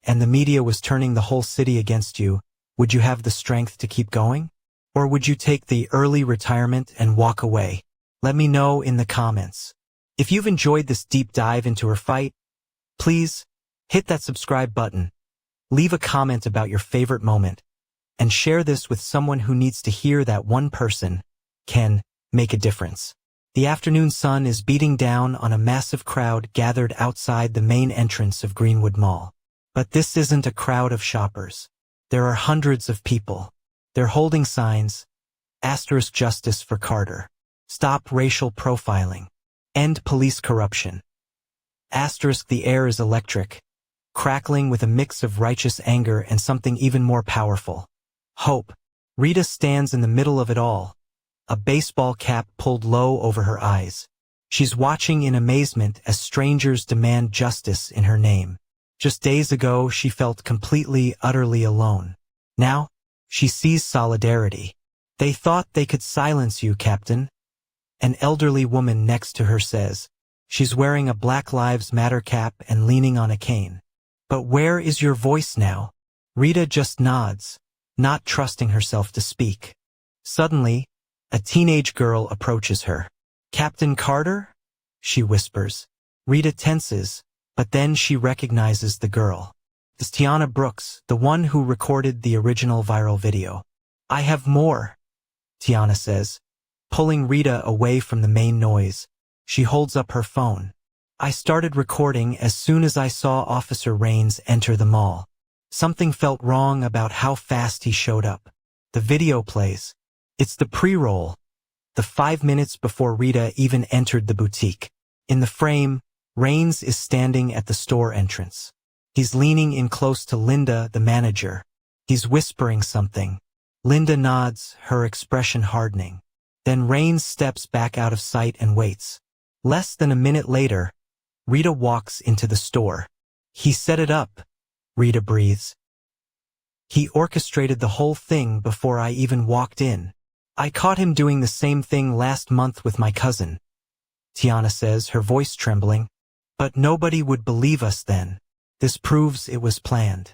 and the media was turning the whole city against you, would you have the strength to keep going? Or would you take the early retirement and walk away? Let me know in the comments. If you've enjoyed this deep dive into her fight, please hit that subscribe button, leave a comment about your favorite moment, and share this with someone who needs to hear that one person can make a difference. The afternoon sun is beating down on a massive crowd gathered outside the main entrance of Greenwood Mall. But this isn't a crowd of shoppers. There are hundreds of people. They're holding signs, * justice for Carter, stop racial profiling, end police corruption. * the air is electric, crackling with a mix of righteous anger and something even more powerful. Hope. Rita stands in the middle of it all, a baseball cap pulled low over her eyes. She's watching in amazement as strangers demand justice in her name. Just days ago, she felt completely, utterly alone. Now, she sees solidarity. They thought they could silence you, Captain. An elderly woman next to her says. She's wearing a Black Lives Matter cap and leaning on a cane. But where is your voice now? Rita just nods, not trusting herself to speak. Suddenly, a teenage girl approaches her. Captain Carter? She whispers. Rita tenses, but then she recognizes the girl. It's Tiana Brooks, the one who recorded the original viral video. I have more, Tiana says, pulling Rita away from the main noise. She holds up her phone. I started recording as soon as I saw Officer Rains enter the mall. Something felt wrong about how fast he showed up. The video plays. It's the pre-roll, the 5 minutes before Rita even entered the boutique. In the frame, Rains is standing at the store entrance. He's leaning in close to Linda, the manager. He's whispering something. Linda nods, her expression hardening. Then Rains steps back out of sight and waits. Less than a minute later, Rita walks into the store. He set it up, Rita breathes. He orchestrated the whole thing before I even walked in. I caught him doing the same thing last month with my cousin, Tiana says, her voice trembling. But nobody would believe us then. This proves it was planned.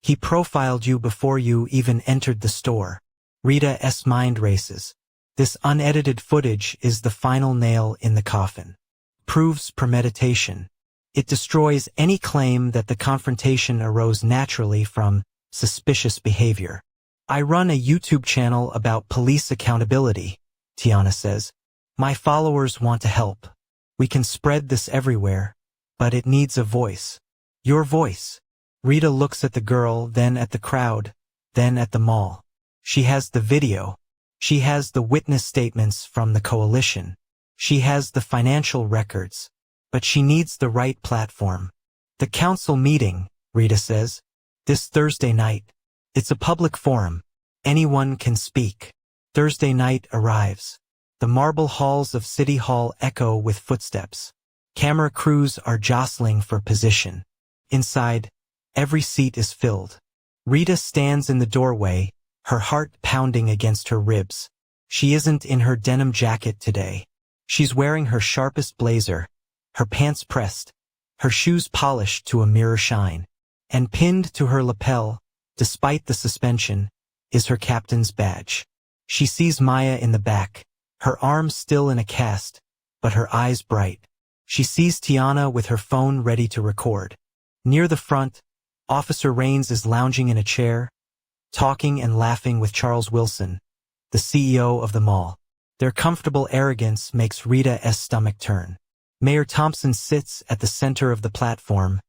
He profiled you before you even entered the store. Rita's mind races. This unedited footage is the final nail in the coffin. Proves premeditation. It destroys any claim that the confrontation arose naturally from suspicious behavior. I run a YouTube channel about police accountability, Tiana says. My followers want to help. We can spread this everywhere, but it needs a voice. Your voice. Rita looks at the girl, then at the crowd, then at the mall. She has the video. She has the witness statements from the coalition. She has the financial records. But she needs the right platform. The council meeting, Rita says. This Thursday night. It's a public forum. Anyone can speak. Thursday night arrives. The marble halls of City Hall echo with footsteps. Camera crews are jostling for position. Inside, every seat is filled. Rita stands in the doorway, her heart pounding against her ribs. She isn't in her denim jacket today. She's wearing her sharpest blazer, her pants pressed, her shoes polished to a mirror shine. And pinned to her lapel, despite the suspension, is her captain's badge. She sees Maya in the back, her arms still in a cast, but her eyes bright. She sees Tiana with her phone ready to record. Near the front, Officer Rains is lounging in a chair, talking and laughing with Charles Wilson, the CEO of the mall. Their comfortable arrogance makes Rita's stomach turn. Mayor Thompson sits at the center of the platform,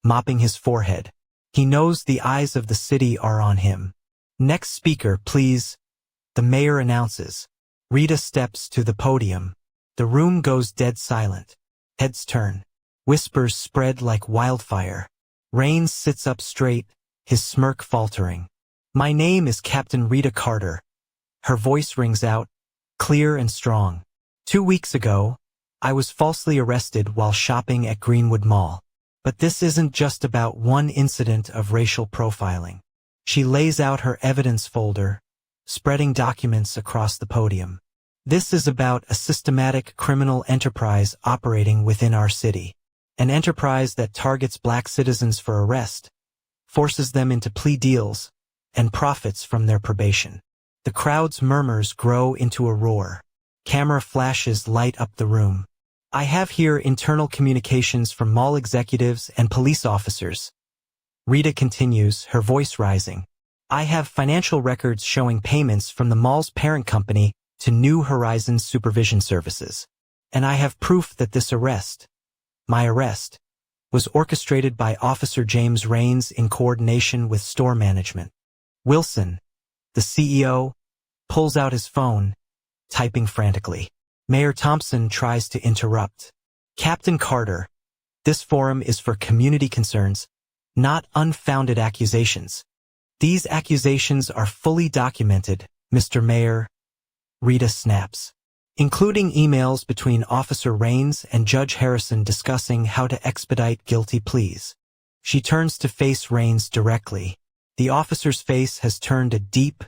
mopping his forehead. He knows the eyes of the city are on him. Next speaker, please, the mayor announces. Rita steps to the podium. The room goes dead silent. Heads turn. Whispers spread like wildfire. Rains sits up straight, his smirk faltering. My name is Captain Rita Carter. Her voice rings out, clear and strong. 2 weeks ago, I was falsely arrested while shopping at Greenwood Mall. But this isn't just about one incident of racial profiling. She lays out her evidence folder, spreading documents across the podium. This is about a systematic criminal enterprise operating within our city. An enterprise that targets black citizens for arrest, forces them into plea deals, and profits from their probation. The crowd's murmurs grow into a roar. Camera flashes light up the room. I have here internal communications from mall executives and police officers. Rita continues, her voice rising. I have financial records showing payments from the mall's parent company to New Horizons Supervision Services. And I have proof that this arrest, my arrest, was orchestrated by Officer James Rains in coordination with store management. Wilson, the CEO, pulls out his phone, typing frantically. Mayor Thompson tries to interrupt. Captain Carter, this forum is for community concerns, not unfounded accusations. These accusations are fully documented, Mr. Mayor. Rita snaps. Including emails between Officer Rains and Judge Harrison discussing how to expedite guilty pleas. She turns to face Rains directly. The officer's face has turned a deep,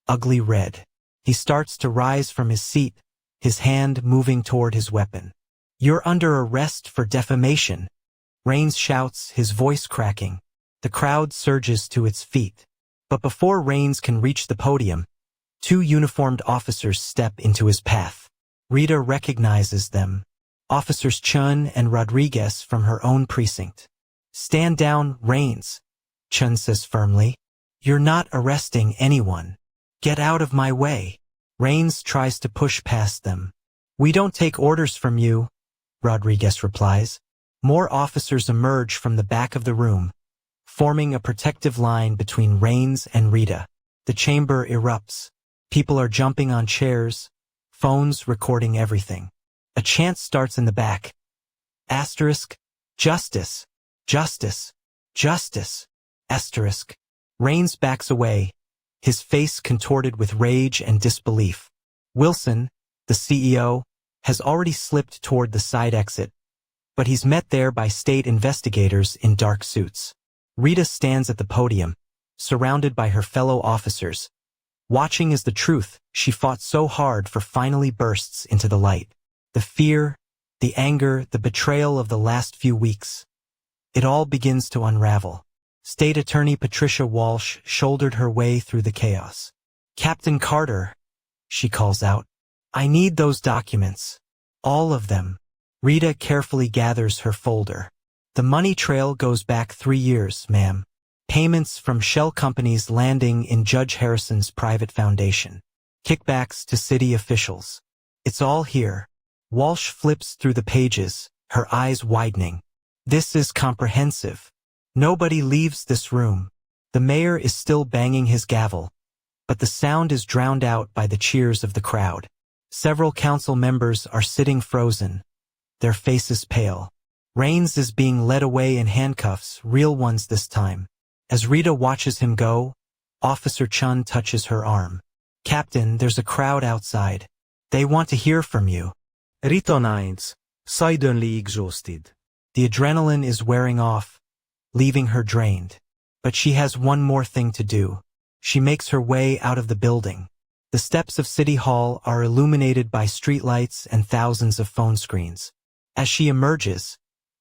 ugly red. He starts to rise from his seat, his hand moving toward his weapon. You're under arrest for defamation. Rains shouts, his voice cracking. The crowd surges to its feet. But before Rains can reach the podium, 2 uniformed officers step into his path. Rita recognizes them. Officers Chun and Rodriguez from her own precinct. Stand down, Rains, Chun says firmly. You're not arresting anyone. Get out of my way. Rains tries to push past them. We don't take orders from you, Rodriguez replies. More officers emerge from the back of the room, forming a protective line between Rains and Rita. The chamber erupts. People are jumping on chairs, phones recording everything. A chant starts in the back. Asterisk, justice, justice, justice, asterisk. Rains backs away, his face contorted with rage and disbelief. Wilson, the CEO, has already slipped toward the side exit, but he's met there by state investigators in dark suits. Rita stands at the podium, surrounded by her fellow officers. Watching as the truth she fought so hard for finally bursts into the light. The fear, the anger, the betrayal of the last few weeks. It all begins to unravel. State Attorney Patricia Walsh shouldered her way through the chaos. Captain Carter, she calls out. I need those documents. All of them. Rita carefully gathers her folder. The money trail goes back 3 years, ma'am. Payments from shell companies landing in Judge Harrison's private foundation. Kickbacks to city officials. It's all here. Walsh flips through the pages, her eyes widening. This is comprehensive. Nobody leaves this room. The mayor is still banging his gavel, but the sound is drowned out by the cheers of the crowd. Several council members are sitting frozen, their faces pale. Rains is being led away in handcuffs, real ones this time. As Rita watches him go, Officer Chun touches her arm. Captain, there's a crowd outside. They want to hear from you. Rito Nines, suddenly exhausted. The adrenaline is wearing off, leaving her drained. But she has one more thing to do. She makes her way out of the building. The steps of City Hall are illuminated by streetlights and thousands of phone screens. As she emerges,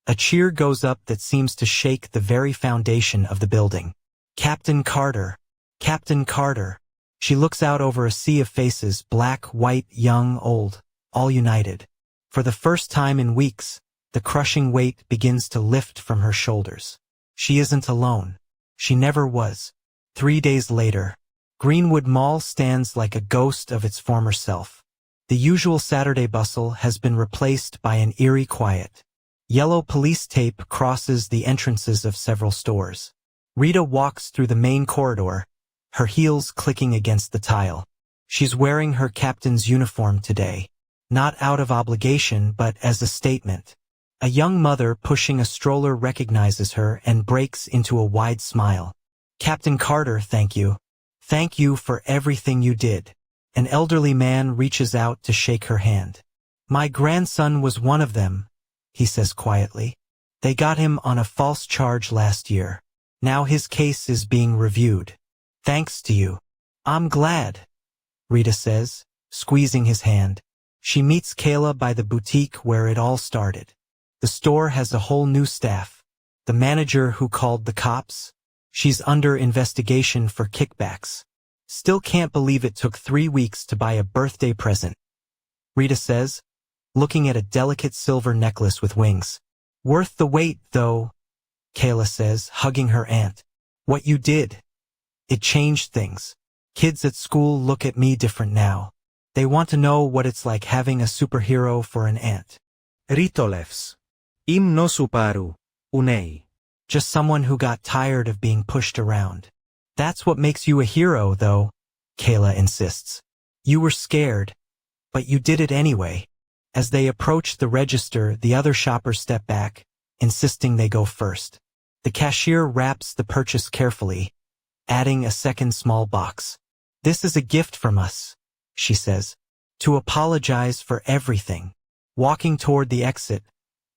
a cheer goes up that seems to shake the very foundation of the building. Captain Carter! Captain Carter! She looks out over a sea of faces, black, white, young, old, all united. For the first time in weeks, the crushing weight begins to lift from her shoulders. She isn't alone. She never was. 3 days later, Greenwood Mall stands like a ghost of its former self. The usual Saturday bustle has been replaced by an eerie quiet. Yellow police tape crosses the entrances of several stores. Rita walks through the main corridor, her heels clicking against the tile. She's wearing her captain's uniform today, not out of obligation but as a statement. A young mother pushing a stroller recognizes her and breaks into a wide smile. Captain Carter, thank you. Thank you for everything you did. An elderly man reaches out to shake her hand. My grandson was one of them, he says quietly. They got him on a false charge last year. Now his case is being reviewed. Thanks to you. I'm glad, Rita says, squeezing his hand. She meets Kayla by the boutique where it all started. The store has a whole new staff. The manager who called the cops? She's under investigation for kickbacks. Still can't believe it took 3 weeks to buy a birthday present, Rita says, looking at a delicate silver necklace with wings. Worth the wait, though, Kayla says, hugging her aunt. What you did. It changed things. Kids at school look at me different now. They want to know what it's like having a superhero for an aunt. Ritolevs. Im no suparu. Unei. Just someone who got tired of being pushed around. That's what makes you a hero, though, Kayla insists. You were scared, but you did it anyway. As they approach the register, the other shoppers step back, insisting they go first. The cashier wraps the purchase carefully, adding a second small box. This is a gift from us, she says, to apologize for everything. Walking toward the exit,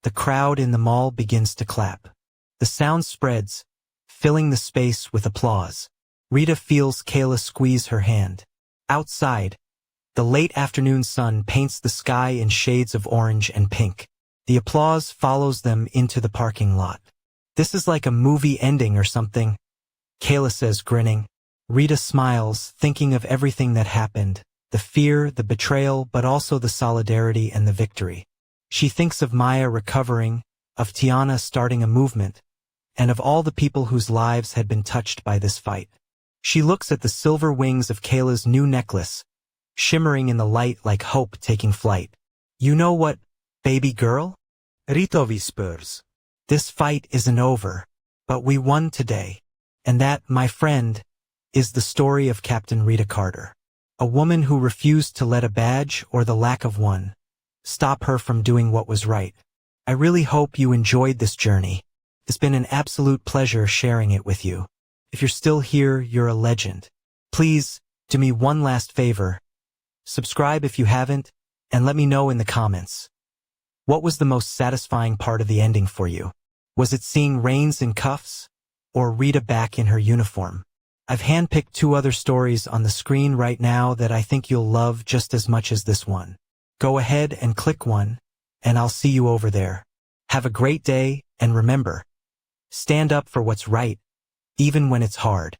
the crowd in the mall begins to clap. The sound spreads, filling the space with applause. Rita feels Kayla squeeze her hand. Outside, the late afternoon sun paints the sky in shades of orange and pink. The applause follows them into the parking lot. This is like a movie ending or something, Kayla says, grinning. Rita smiles, thinking of everything that happened, the fear, the betrayal, but also the solidarity and the victory. She thinks of Maya recovering, of Tiana starting a movement, and of all the people whose lives had been touched by this fight. She looks at the silver wings of Kayla's new necklace, shimmering in the light like hope taking flight. You know what, baby girl? Rita whispers. This fight isn't over, but we won today. And that, my friend, is the story of Captain Rita Carter. A woman who refused to let a badge, or the lack of one, stop her from doing what was right. I really hope you enjoyed this journey. It's been an absolute pleasure sharing it with you. If you're still here, you're a legend. Please, do me one last favor. Subscribe if you haven't, and let me know in the comments. What was the most satisfying part of the ending for you? Was it seeing Rains in cuffs, or Rita back in her uniform? I've handpicked 2 other stories on the screen right now that I think you'll love just as much as this one. Go ahead and click one, and I'll see you over there. Have a great day, and remember, stand up for what's right, even when it's hard.